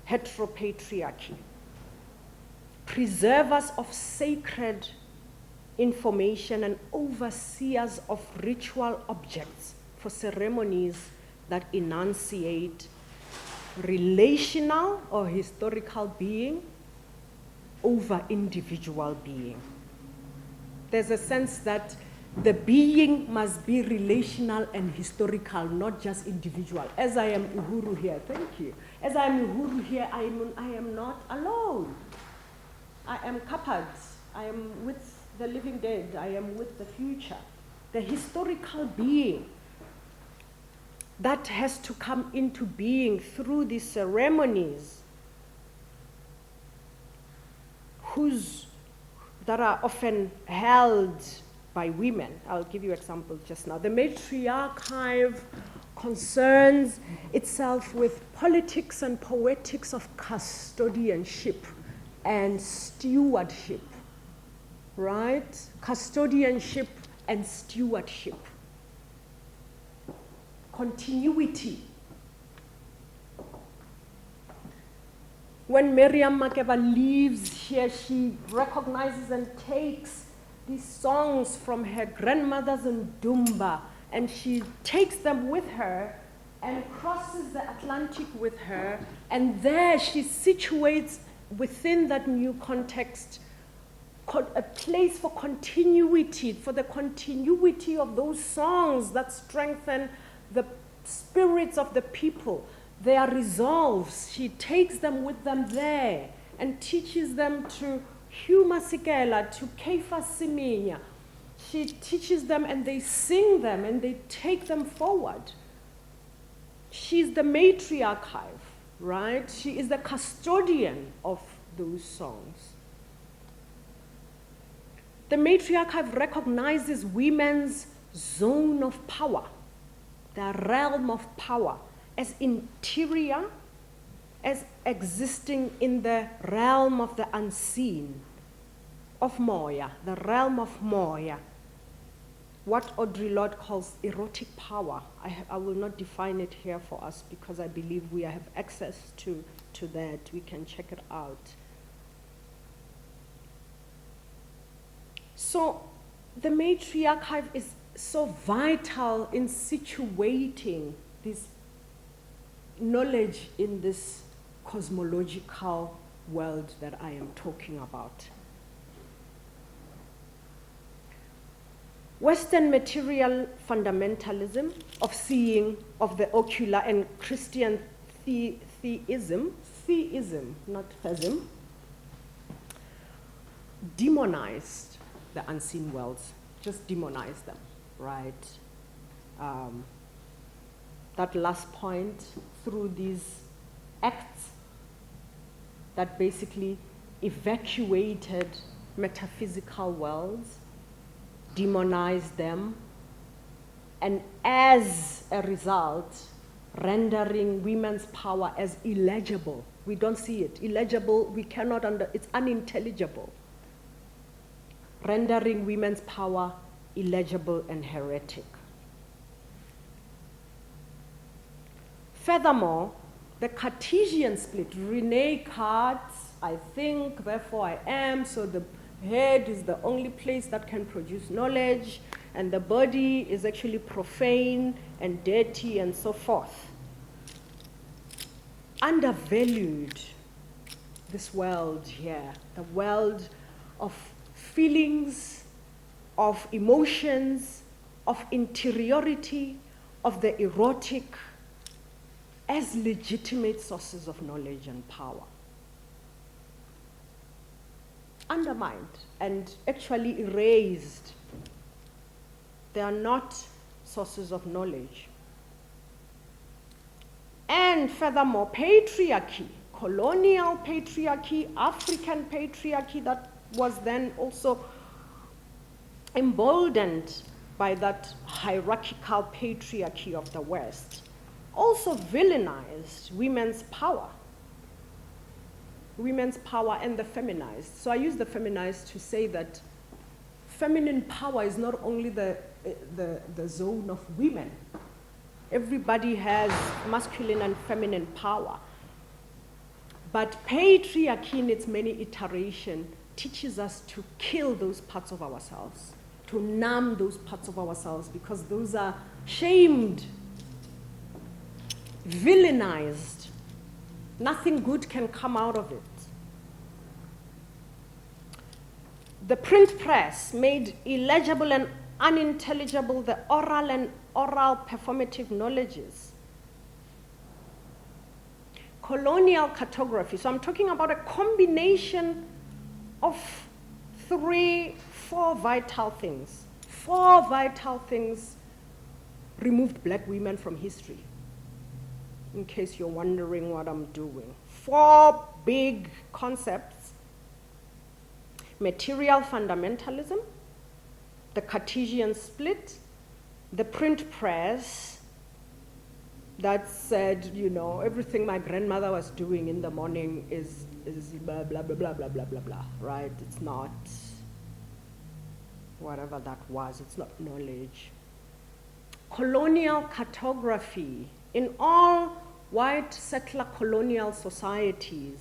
heteropatriarchy, preservers of sacred information and overseers of ritual objects for ceremonies that enunciate relational or historical being over individual being. There's a sense that the being must be relational and historical, not just individual. As I am Uhuru here, thank you. As I am Uhuru here, I am not alone. I am coupled. I am with the living dead. I am with the future. The historical being that has to come into being through these ceremonies that are often held by women. I'll give you examples just now. The matriarchive concerns itself with politics and poetics of custodianship and stewardship, right? Custodianship and stewardship. Continuity. When Miriam Makeba leaves here, she recognizes and takes these songs from her grandmother's Ndumba, and she takes them with her and crosses the Atlantic with her, and there she situates within that new context a place for continuity, for the continuity of those songs that strengthen the spirits of the people, their resolves. She takes them with them there and teaches them to Hugh Masekela, to Keifa Siminya. She teaches them and they sing them and they take them forward. She's the matriarch, right? She is the custodian of those songs. The matriarch recognizes women's zone of power, their realm of power, as interior, as existing in the realm of the unseen, of Moya, the realm of Moya, what Audre Lorde calls erotic power. I will not define it here for us because I believe we have access to that. We can check it out. So the matriarch is so vital in situating this knowledge in this cosmological world that I am talking about. Western material fundamentalism of seeing of the ocular and Christian theism, not theism, demonized the unseen worlds, just demonized them, right? That last point, through these acts that basically evacuated metaphysical worlds, demonized them, and as a result, rendering women's power as illegible. We don't see it. Illegible, we cannot it's unintelligible. Rendering women's power illegible and heretic. Furthermore, the Cartesian split, René Descartes, I think, therefore I am, so the head is the only place that can produce knowledge, and the body is actually profane and dirty and so forth. Undervalued this world here, the world of feelings, of emotions, of interiority, of the erotic, as legitimate sources of knowledge and power. Undermined and actually erased. They are not sources of knowledge. And furthermore, patriarchy, colonial patriarchy, African patriarchy that was then also emboldened by that hierarchical patriarchy of the West, also villainized women's power. women's power and the feminized. So I use the feminized to say that feminine power is not only the zone of women. Everybody has masculine and feminine power. But patriarchy in its many iterations teaches us to kill those parts of ourselves, to numb those parts of ourselves, because those are shamed, villainized. Nothing good can come out of it. The print press made illegible and unintelligible the oral and oral performative knowledges. Colonial cartography. So I'm talking about a combination of 4 vital things. 4 vital things removed black women from history, in case you're wondering what I'm doing. 4 big concepts: material fundamentalism, the Cartesian split, the print press that said, you know, everything my grandmother was doing in the morning is blah, blah, blah, blah, blah, blah, blah, blah, right? It's not whatever that was, it's not knowledge. Colonial cartography. In all white settler colonial societies,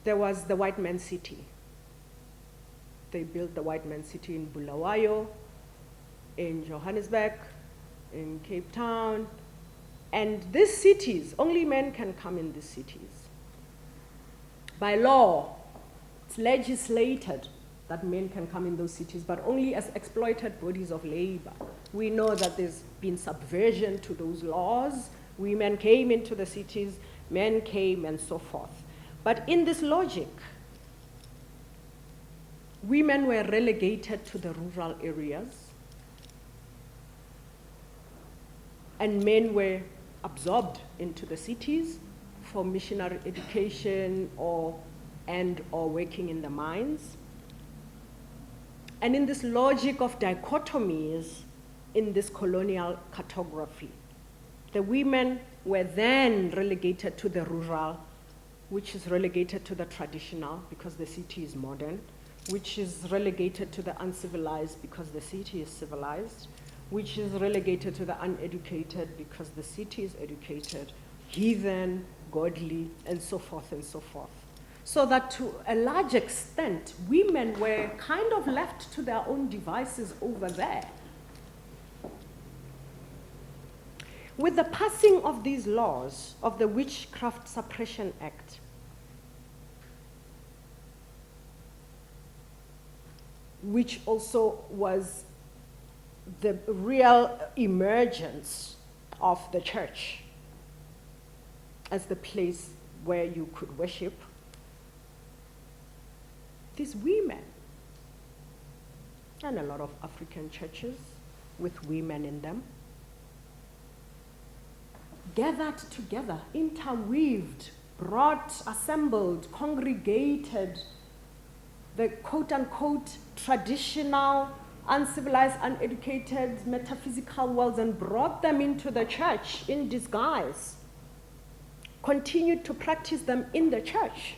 there was the white man's city. They built the white man's city in Bulawayo, in Johannesburg, in Cape Town. And these cities, only men can come in these cities. By law, it's legislated that men can come in those cities, but only as exploited bodies of labor. We know that there's been subversion to those laws. Women came into the cities, men came, and so forth. But in this logic, women were relegated to the rural areas, and men were absorbed into the cities for missionary education or working in the mines. And in this logic of dichotomies in this colonial cartography, the women were then relegated to the rural, which is relegated to the traditional because the city is modern, which is relegated to the uncivilized because the city is civilized, which is relegated to the uneducated because the city is educated, heathen, godly, and so forth and so forth. So that to a large extent, women were kind of left to their own devices over there. With the passing of these laws of the Witchcraft Suppression Act, which also was the real emergence of the church as the place where you could worship, these women, and a lot of African churches with women in them, gathered together, interweaved, brought, assembled, congregated the quote-unquote traditional, uncivilized, uneducated, metaphysical worlds and brought them into the church in disguise, continued to practice them in the church,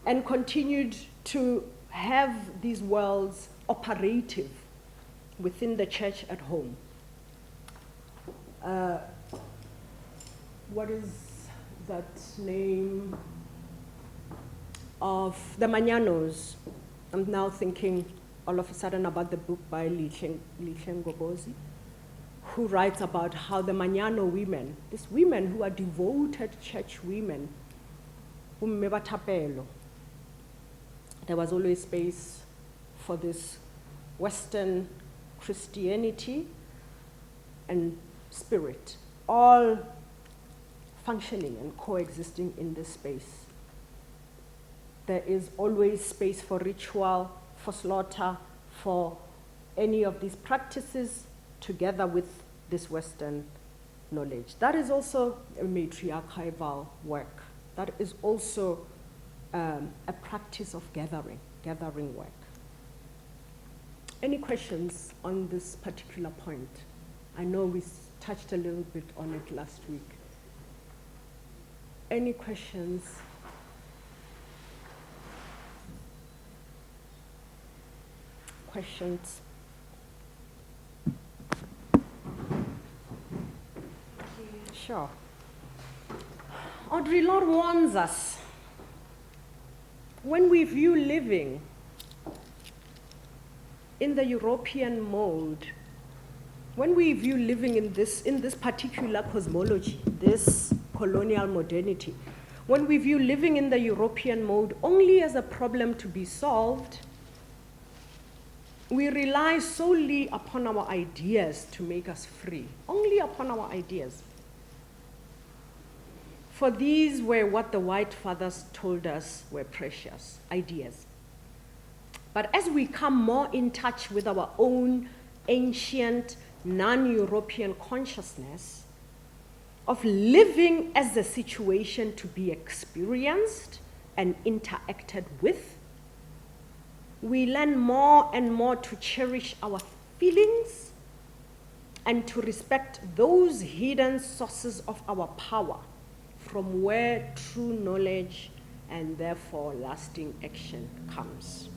and continued to have these worlds operative within the church at home. What is that name of the Manyanos? I'm now thinking all of a sudden about the book by Lihle Ngobozi, who writes about how the Manyano women, these women who are devoted church women, there was always space for this Western Christianity and spirit, all functioning and coexisting in this space. There is always space for ritual, for slaughter, for any of these practices together with this Western knowledge. That is also a matriarchal work. That is also a practice of gathering work. Any questions on this particular point? I know we touched a little bit on it last week. Any questions? Questions? Sure. Audre Lorde warns us, when we view living in the European mode, when we view living in this particular cosmology, this colonial modernity, when we view living in the European mode only as a problem to be solved, we rely solely upon our ideas to make us free, only upon our ideas. For these were what the white fathers told us were precious, ideas. But as we come more in touch with our own ancient, non-European consciousness of living as a situation to be experienced and interacted with, we learn more and more to cherish our feelings and to respect those hidden sources of our power from where true knowledge and therefore lasting action comes.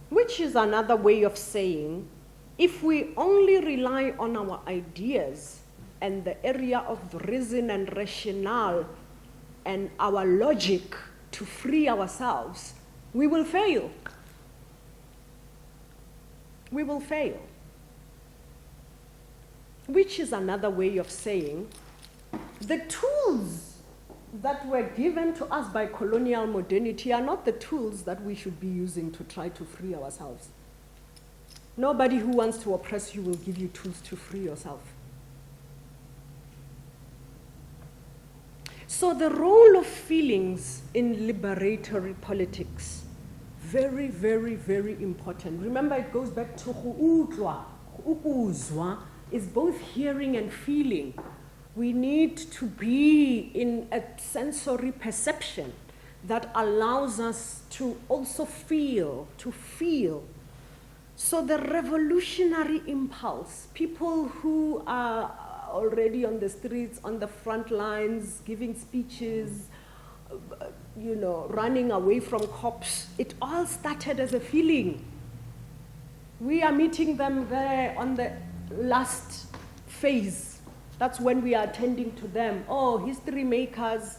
Which is another way of saying, if we only rely on our ideas and the area of reason and rationale and our logic to free ourselves, we will fail. We will fail. Which is another way of saying, the tools that were given to us by colonial modernity are not the tools that we should be using to try to free ourselves. Nobody who wants to oppress you will give you tools to free yourself. So the role of feelings in liberatory politics, very, very, very important. Remember, it goes back to ukuzwa is both hearing and feeling. We need to be in a sensory perception that allows us to also feel, So the revolutionary impulse, people who are already on the streets, on the front lines, giving speeches, running away from cops, it all started as a feeling. We are meeting them there on the last phase. That's when we are attending to them. Oh, history makers,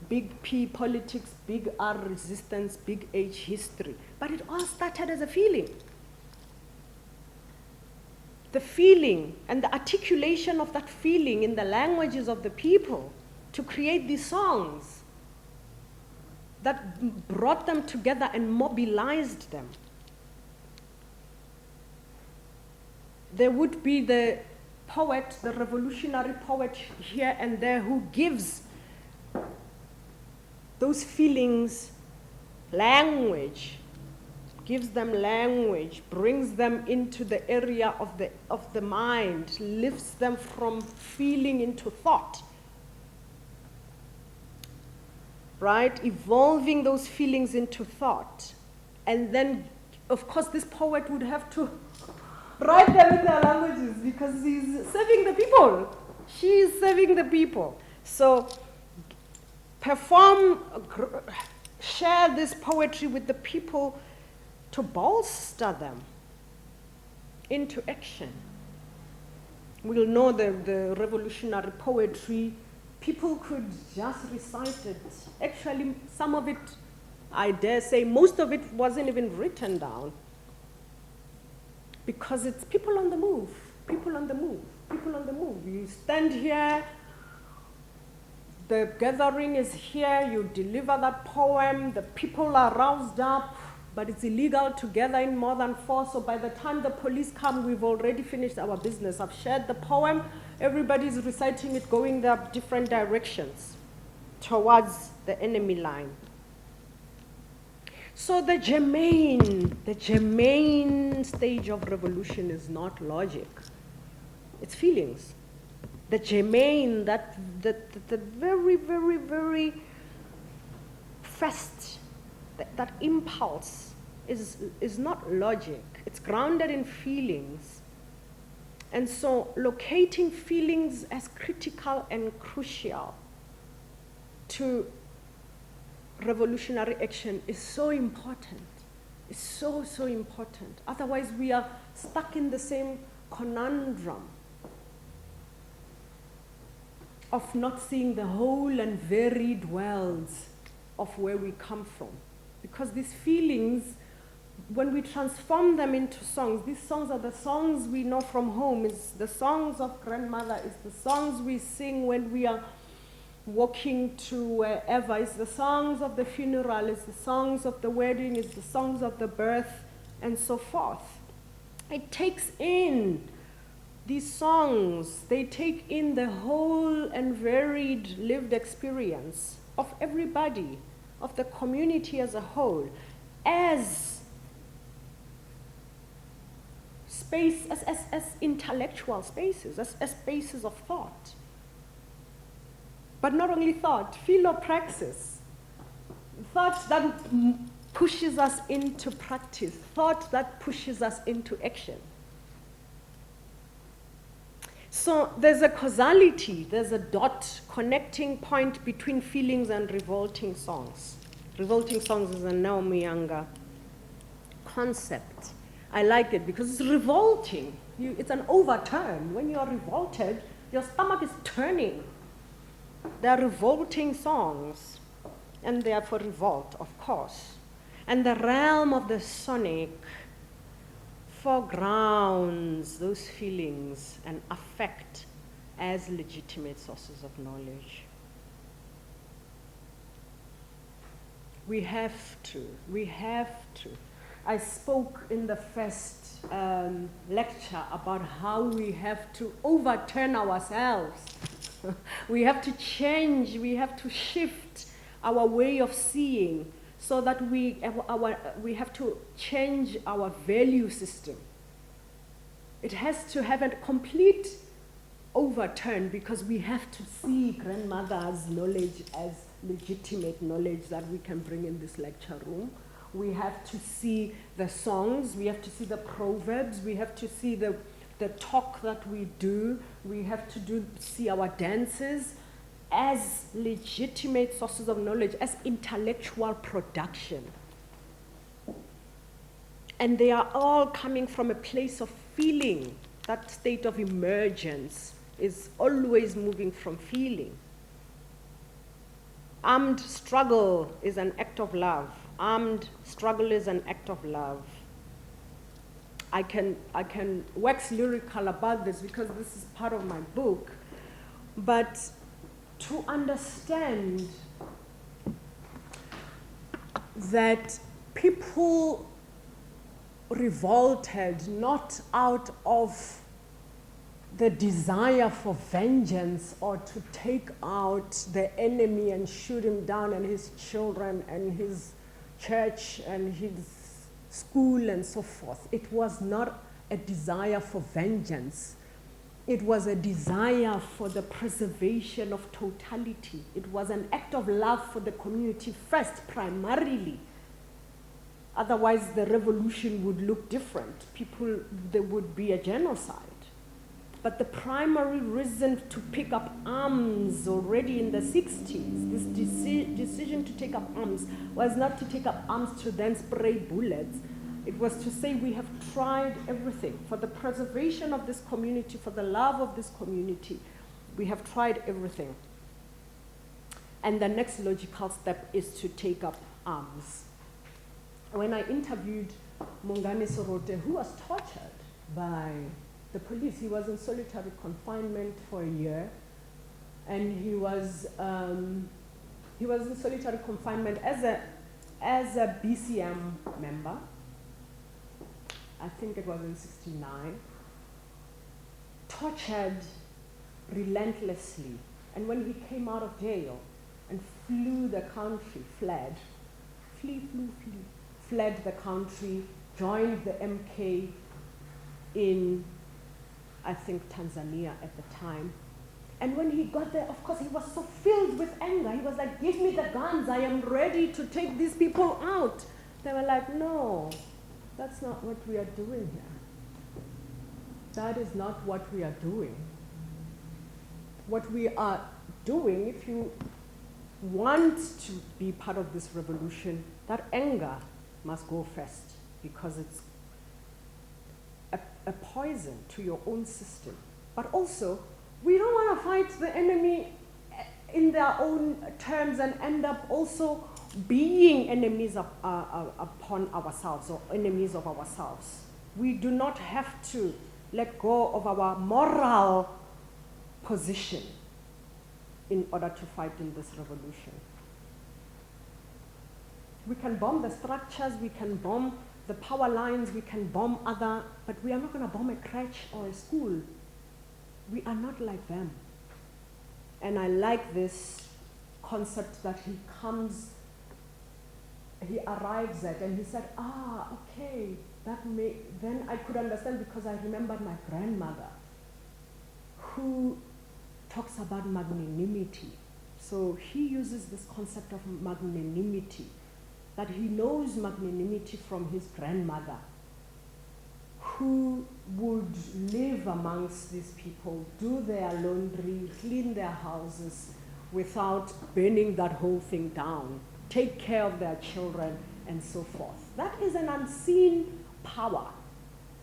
big P politics, big R resistance, big H history. But it all started as a feeling. The feeling and the articulation of that feeling in the languages of the people to create these songs that brought them together and mobilized them. There would be the poet, the revolutionary poet here and there who gives those feelings language, gives them language, brings them into the area of the mind, lifts them from feeling into thought, right? Evolving those feelings into thought. And then, of course, this poet would have to write them in their languages because he's serving the people. She is serving the people. So share this poetry with the people to bolster them into action. We'll know the revolutionary poetry. People could just recite it. Actually, some of it, I dare say, most of it wasn't even written down. Because it's people on the move, people on the move, people on the move. You stand here, the gathering is here, you deliver that poem, the people are roused up, but it's illegal to gather in more than 4, so by the time the police come, we've already finished our business. I've shared the poem, everybody's reciting it, going their different directions towards the enemy line. So the germane stage of revolution is not logic, it's feelings. The germane, the very, very, very first, that impulse is not logic. It's grounded in feelings. And so locating feelings as critical and crucial to revolutionary action is so important. It's so, so important. Otherwise, we are stuck in the same conundrum of not seeing the whole and varied worlds of where we come from. Because these feelings, when we transform them into songs, these songs are the songs we know from home. It's the songs of grandmother. It's the songs we sing when we are walking to wherever. It's the songs of the funeral. It's the songs of the wedding. It's the songs of the birth, and so forth. It takes in these songs. They take in the whole and varied lived experience of everybody, of the community as a whole, as space, as intellectual spaces, as spaces of thought. But not only thought, philopraxis, thought that pushes us into practice, thought that pushes us into action. So there's a causality, there's a dot connecting point between feelings and revolting songs. Revolting songs is a Naomi Younger concept. I like it because it's revolting. It's an overturn. When you're revolted, your stomach is turning. They're revolting songs, and they are for revolt, of course. And the realm of the sonic foregrounds those feelings and affect as legitimate sources of knowledge. We have to. I spoke in the first lecture about how we have to overturn ourselves. We have to change, we have to shift our way of seeing so that we have to change our value system. It has to have a complete overturn because we have to see grandmother's knowledge as legitimate knowledge that we can bring in this lecture room. We have to see the songs, we have to see the proverbs, we have to see the talk that we do, we have to see our dances as legitimate sources of knowledge, as intellectual production. And they are all coming from a place of feeling. That state of emergence is always moving from feeling. Armed struggle is an act of love. Armed struggle is an act of love. I can wax lyrical about this because this is part of my book, but to understand that people revolted not out of the desire for vengeance or to take out the enemy and shoot him down and his children and his church and his school and so forth. It was not a desire for vengeance. It was a desire for the preservation of totality. It was an act of love for the community first, primarily. Otherwise, the revolution would look different. There would be a genocide. But the primary reason to pick up arms already in the 60s, this decision to take up arms, was not to take up arms to then spray bullets. It was to say we have tried everything for the preservation of this community, for the love of this community. We have tried everything. And the next logical step is to take up arms. When I interviewed Mongane Sorote, who was tortured by the police, he was in solitary confinement for a year, and he was in solitary confinement as a BCM member. I think it was in '69, tortured relentlessly. And when he came out of jail and fled the country, fled the country, joined the MK in, I think, Tanzania at the time. And when he got there, of course, he was so filled with anger. He was like, give me the guns, I am ready to take these people out. They were like, no, that's not what we are doing here. that is not what we are doing. What we are doing, if you want to be part of this revolution, that anger must go first, because it's a poison to your own system. But also, we don't want to fight the enemy in their own terms and end up also being enemies upon ourselves, or enemies of ourselves. We do not have to let go of our moral position in order to fight in this revolution. We can bomb the structures, we can bomb the power lines, we can bomb other, but we are not going to bomb a crèche or a school. We are not like them. And I like this concept that he arrives at, and he said, okay, then I could understand, because I remembered my grandmother, who talks about magnanimity. So he uses this concept of magnanimity, that he knows magnanimity from his grandmother, who would live amongst these people, do their laundry, clean their houses without burning that whole thing down, take care of their children, and so forth. That is an unseen power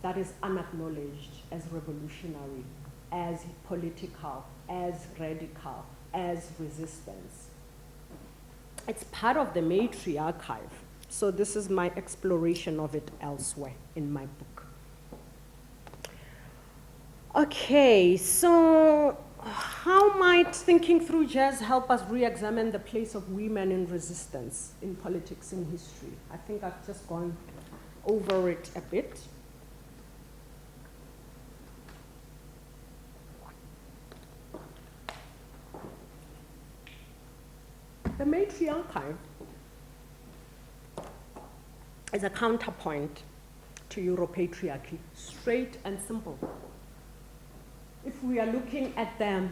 that is unacknowledged as revolutionary, as political, as radical, as resistance. It's part of the matriarchive. So this is my exploration of it elsewhere in my book. Okay, so how might thinking through jazz help us re-examine the place of women in resistance in politics and history? I think I've just gone over it a bit. The matriarchive is a counterpoint to Europatriarchy, straight and simple. If we are looking at the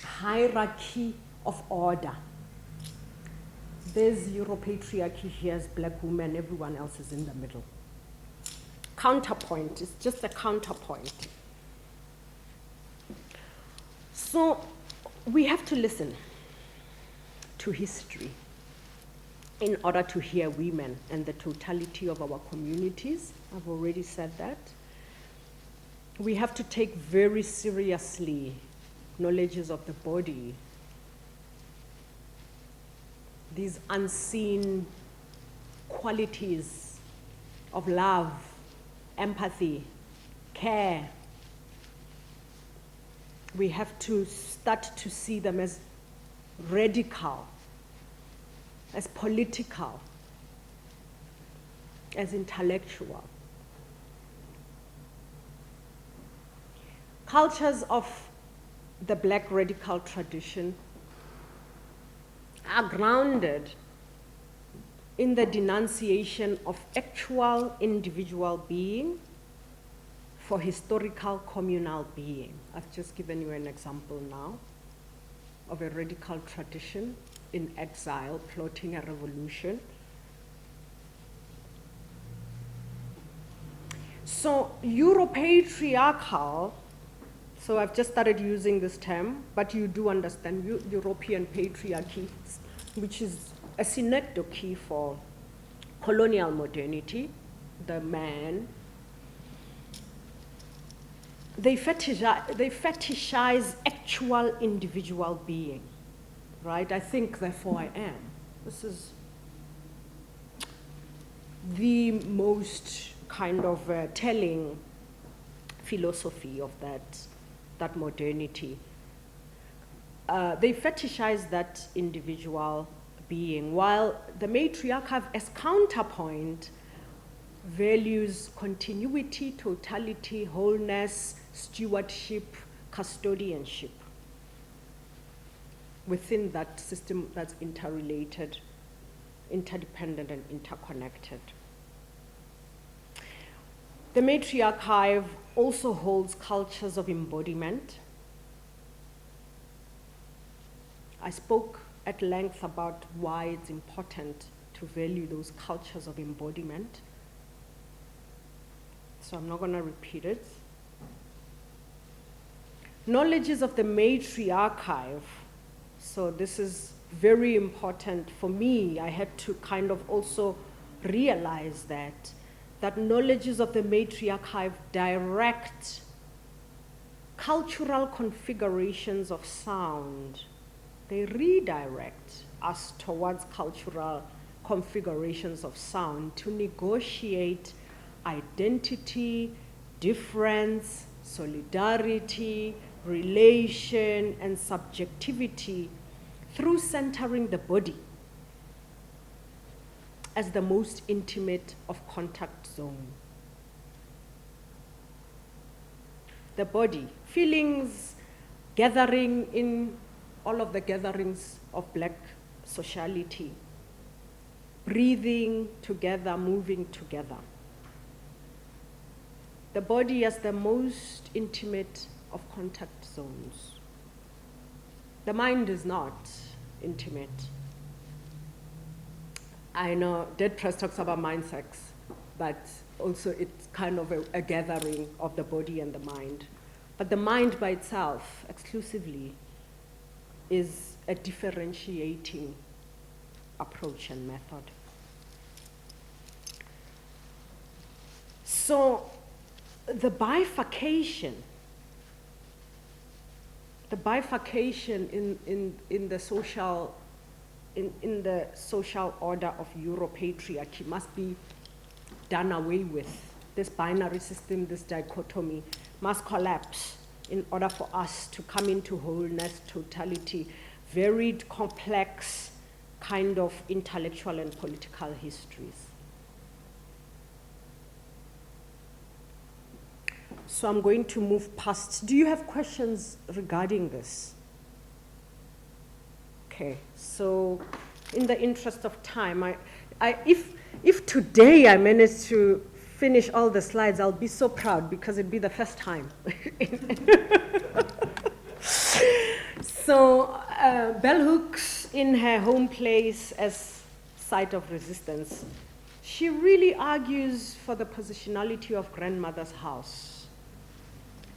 hierarchy of order, there's Europatriarchy, here's black women, everyone else is in the middle. Counterpoint is just a counterpoint. So we have to listen to history in order to hear women and the totality of our communities. I've already said that. We have to take very seriously knowledges of the body, these unseen qualities of love, empathy, care. We have to start to see them as radical, as political, as intellectual. Cultures of the black radical tradition are grounded in the denunciation of actual individual being for historical communal being. I've just given you an example now of a radical tradition in exile plotting a revolution. So Europatriarchal, so I've just started using this term, but you do understand European patriarchy, which is a synecdoche for colonial modernity, the man. They fetishize actual individual being, right? I think, therefore I am. This is the most kind of telling philosophy of that modernity. They fetishize that individual being, while the matriarch as counterpoint values continuity, totality, wholeness, stewardship, custodianship within that system that's interrelated, interdependent, and interconnected. The matriarchive also holds cultures of embodiment. I spoke at length about why it's important to value those cultures of embodiment. So I'm not going to repeat it. Knowledges of the matriarchive. So this is very important for me. I had to kind of also realize that knowledges of the matriarchive direct cultural configurations of sound. They redirect us towards cultural configurations of sound to negotiate identity, difference, solidarity, relation, and subjectivity through centering the body as the most intimate of contact zone. The body, feelings gathering in all of the gatherings of Black sociality, breathing together, moving together. The body as the most intimate of contact zones. The mind is not intimate. I know Dead Press talks about mind sex, but also it's kind of a gathering of the body and the mind. But the mind by itself, exclusively, is a differentiating approach and method. So the bifurcation in the social order of Europatriarchy must be done away with. This binary system, this dichotomy must collapse in order for us to come into wholeness, totality, varied, complex kind of intellectual and political histories. So I'm going to move past. Do you have questions regarding this? Okay, so in the interest of time, if today I manage to finish all the slides, I'll be so proud because it'd be the first time. So Bell Hooks, in her home place as site of resistance, she really argues for the positionality of grandmother's house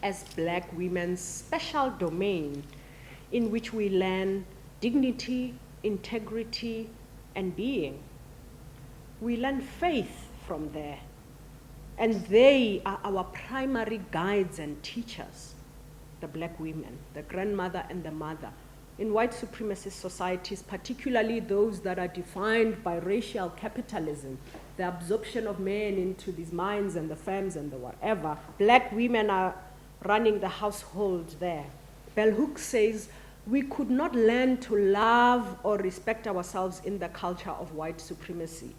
as Black women's special domain in which we learn dignity, integrity, and being. We learn faith from there. And they are our primary guides and teachers, the Black women, the grandmother and the mother. In white supremacist societies, particularly those that are defined by racial capitalism, the absorption of men into these mines and the farms and the whatever, Black women are running the household there. Bell Hooks says, we could not learn to love or respect ourselves in the culture of white supremacy.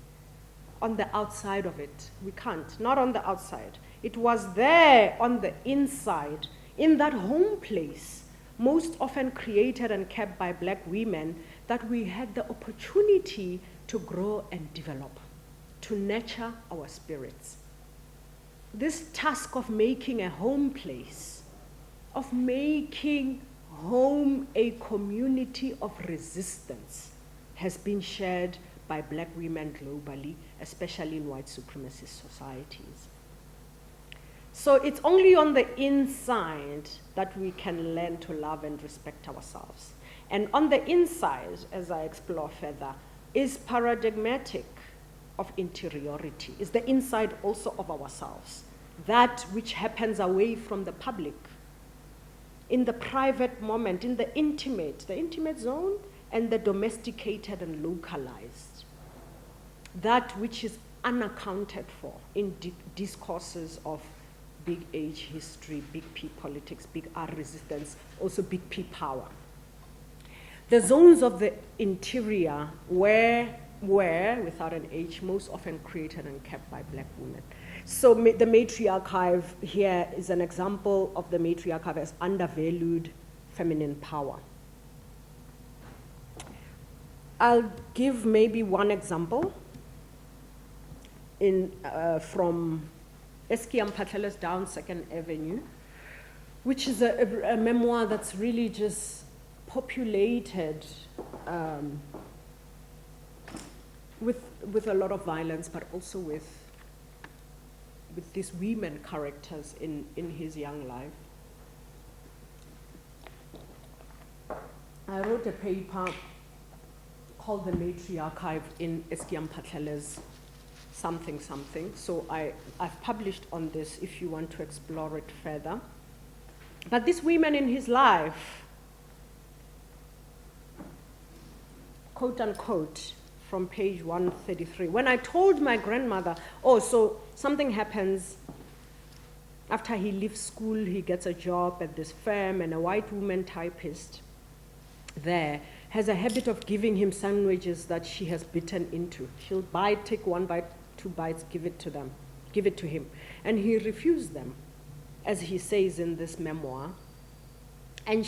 On the outside of it, we can't, not on the outside. It was there on the inside, in that home place, most often created and kept by Black women, that we had the opportunity to grow and develop, to nurture our spirits. This task of making a home place, of making home a community of resistance, has been shared by Black women globally, especially in white supremacist societies. So it's only on the inside that we can learn to love and respect ourselves. And on the inside, as I explore further, is paradigmatic of interiority, is the inside also of ourselves, that which happens away from the public, in the private moment, in the intimate zone, and the domesticated and localized, that which is unaccounted for in discourses of big H history, big P politics, big R resistance, also big P power. The zones of the interior were, without an H, most often created and kept by Black women. So the matriarchive here is an example of the matriarchive as undervalued feminine power. I'll give maybe one example from Eskiam Patela's Down 2nd Avenue, which is a memoir that's really just populated with a lot of violence, but also with these women characters in his young life. I wrote a paper called The Matriarchive in Eskiam Patlele's something something. So I've published on this if you want to explore it further. But these women in his life, quote unquote, from page 133, when I told my grandmother, oh, so something happens after he leaves school, he gets a job at this firm, and a white woman typist there has a habit of giving him sandwiches that she has bitten into. She'll take 1 bite, 2 bites, give it to him. And he refused them, as he says in this memoir, and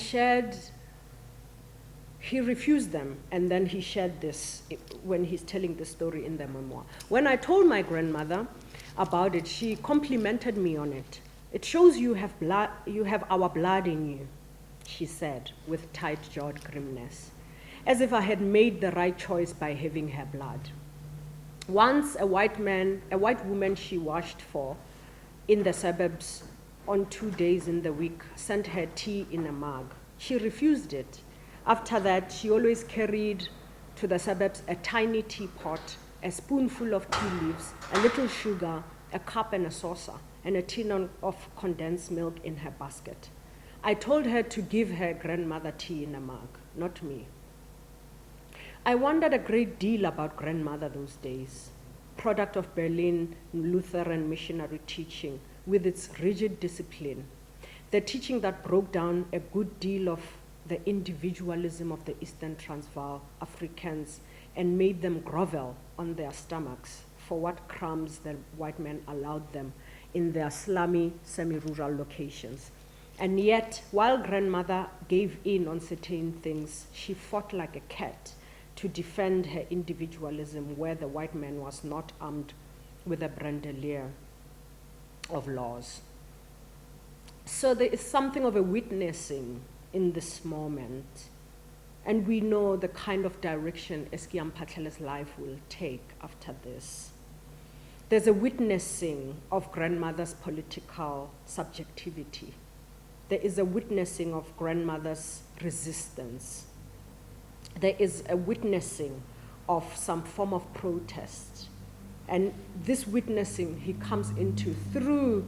he refused them, and then he shared this when he's telling the story in the memoir. When I told my grandmother about it, she complimented me on it. It shows you have our blood in you, she said, with tight-jawed grimness, as if I had made the right choice by having her blood. Once a white woman she washed for in the suburbs on 2 days in the week sent her tea in a mug. She refused it. After that, she always carried to the suburbs a tiny teapot, a spoonful of tea leaves, a little sugar, a cup and a saucer, and a tin of condensed milk in her basket. I told her to give her grandmother tea in a mug, not me. I wondered a great deal about grandmother those days, product of Berlin Lutheran missionary teaching with its rigid discipline, the teaching that broke down a good deal of the individualism of the Eastern Transvaal Africans and made them grovel on their stomachs for what crumbs the white men allowed them in their slummy, semi-rural locations. And yet, while grandmother gave in on certain things, she fought like a cat to defend her individualism where the white man was not armed with a brandelier of laws. So there is something of a witnessing in this moment, and we know the kind of direction Eskiam Patlele's life will take after this. There's a witnessing of grandmother's political subjectivity. There is a witnessing of grandmother's resistance. There is a witnessing of some form of protest. And this witnessing he comes into through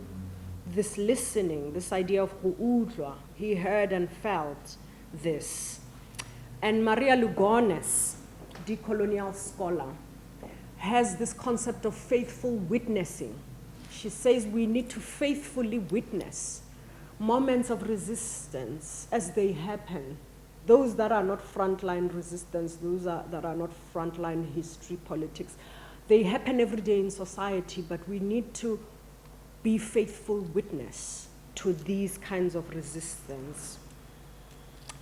this listening, this idea of hu'udwa. He heard and felt this. And Maria Lugones, decolonial scholar, has this concept of faithful witnessing. She says we need to faithfully witness moments of resistance as they happen. Those that are not frontline resistance, those that are not frontline history, politics, they happen every day in society, but we need to be faithful witness to these kinds of resistance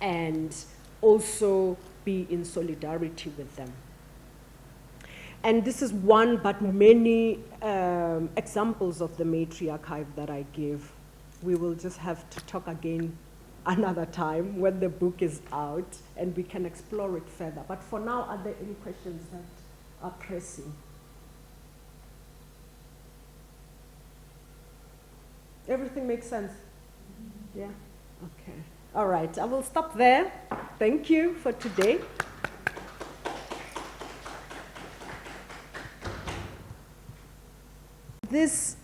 and also be in solidarity with them. And this is one but many examples of the matriarchive that I give. We will just have to talk again another time when the book is out and we can explore it further. But for now, are there any questions that are pressing? Everything makes sense? Yeah? Okay. All right, I will stop there. Thank you for today. This,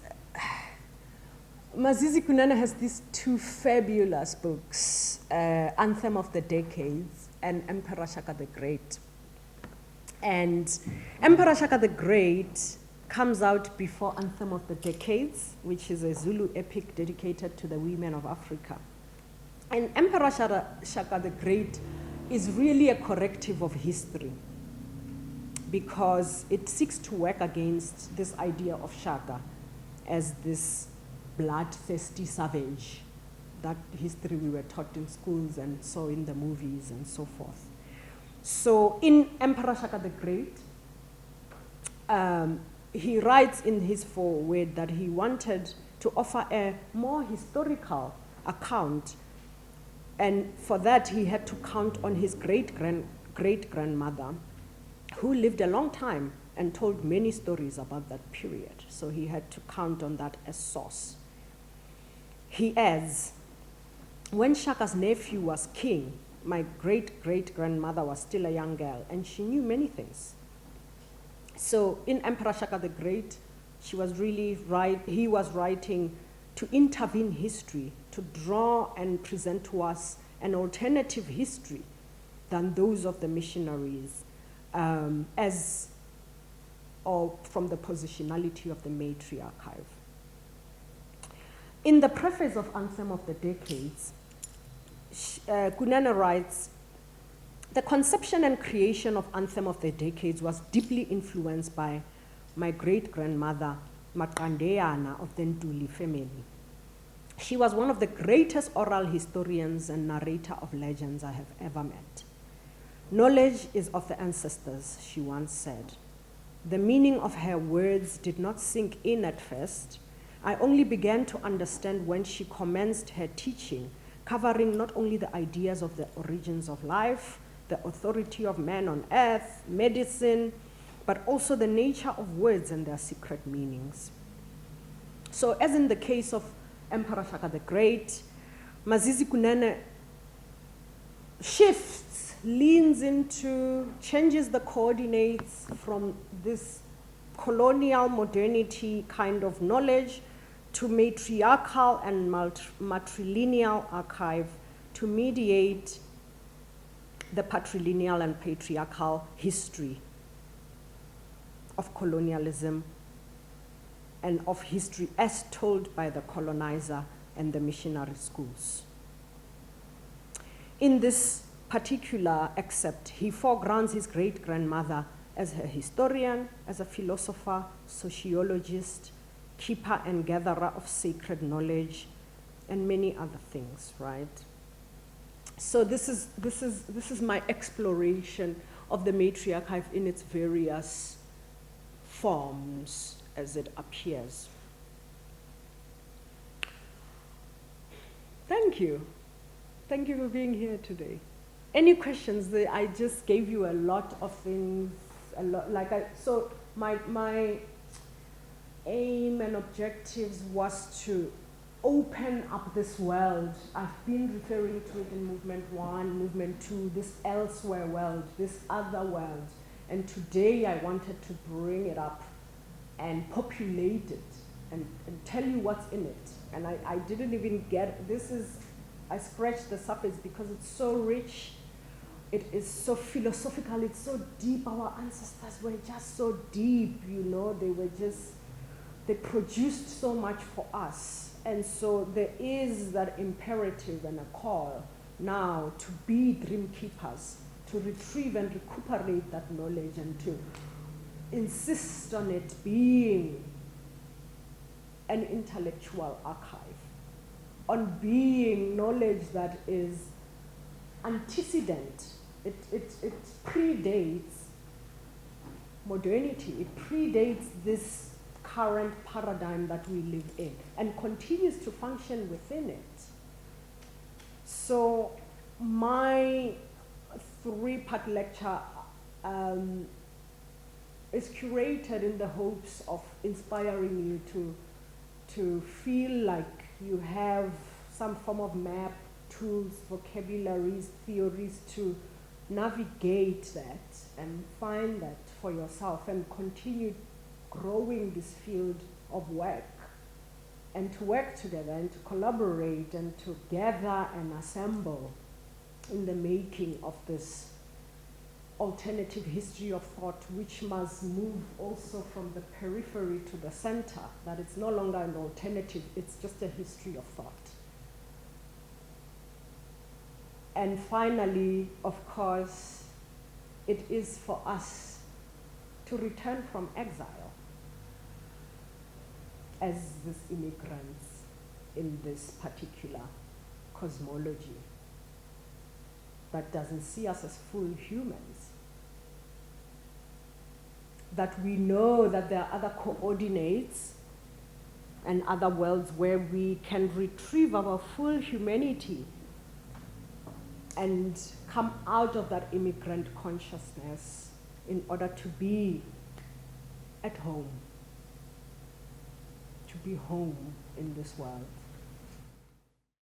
Mazizi Kunene has these two fabulous books, Anthem of the Decades and Emperor Shaka the Great. And Emperor Shaka the Great comes out before Anthem of the Decades, which is a Zulu epic dedicated to the women of Africa. And Emperor Shaka the Great is really a corrective of history because it seeks to work against this idea of Shaka as this bloodthirsty savage, that history we were taught in schools and saw in the movies and so forth. So in Emperor Shaka the Great, he writes in his foreword that he wanted to offer a more historical account, and for that he had to count on his great-grandmother, who lived a long time and told many stories about that period. So he had to count on that as source. He adds, when Shaka's nephew was king, my great-great-grandmother was still a young girl, and she knew many things. So in Emperor Shaka the Great, he was writing to intervene history, to draw and present to us an alternative history than those of the missionaries, or from the positionality of the matriarchive. In the preface of Anthem of the Decades, Kunene writes, the conception and creation of Anthem of the Decades was deeply influenced by my great-grandmother, Makandeana of the Ntuli family. She was one of the greatest oral historians and narrator of legends I have ever met. Knowledge is of the ancestors, she once said. The meaning of her words did not sink in at first. I only began to understand when she commenced her teaching, covering not only the ideas of the origins of life, the authority of man on earth, medicine, but also the nature of words and their secret meanings. So as in the case of Emperor Shaka the Great, Mazizi Kunene shifts, leans into, changes the coordinates from this colonial modernity kind of knowledge to matriarchal and matrilineal archive to mediate the patrilineal and patriarchal history of colonialism and of history as told by the colonizer and the missionary schools. In this particular excerpt, he foregrounds his great-grandmother as a historian, as a philosopher, sociologist, keeper and gatherer of sacred knowledge, and many other things, right? So this is my exploration of the matriarchive in its various forms as it appears. Thank you. Thank you for being here today. Any questions? I just gave you a lot of things, so my aim and objectives was to open up this world. I've been referring to it in Movement 1, Movement 2, this elsewhere world, this other world. And today I wanted to bring it up and populate it and tell you what's in it. And I didn't even get, I scratched the surface because it's so rich, it is so philosophical, it's so deep. Our ancestors were just so deep, you know, they produced so much for us. And so there is that imperative and a call now to be dream keepers, to retrieve and recuperate that knowledge and to insist on it being an intellectual archive, on being knowledge that is antecedent. It predates modernity. It predates this current paradigm that we live in and continues to function within it. So my 3-part lecture is curated in the hopes of inspiring you to feel like you have some form of map, tools, vocabularies, theories to navigate that and find that for yourself and continue growing this field of work and to work together and to collaborate and to gather and assemble in the making of this alternative history of thought, which must move also from the periphery to the center, that it's no longer an alternative, it's just a history of thought. And finally, of course, it is for us to return from exile as these immigrants in this particular cosmology that doesn't see us as full humans. That we know that there are other coordinates and other worlds where we can retrieve our full humanity and come out of that immigrant consciousness in order to be at home, to be home in this world.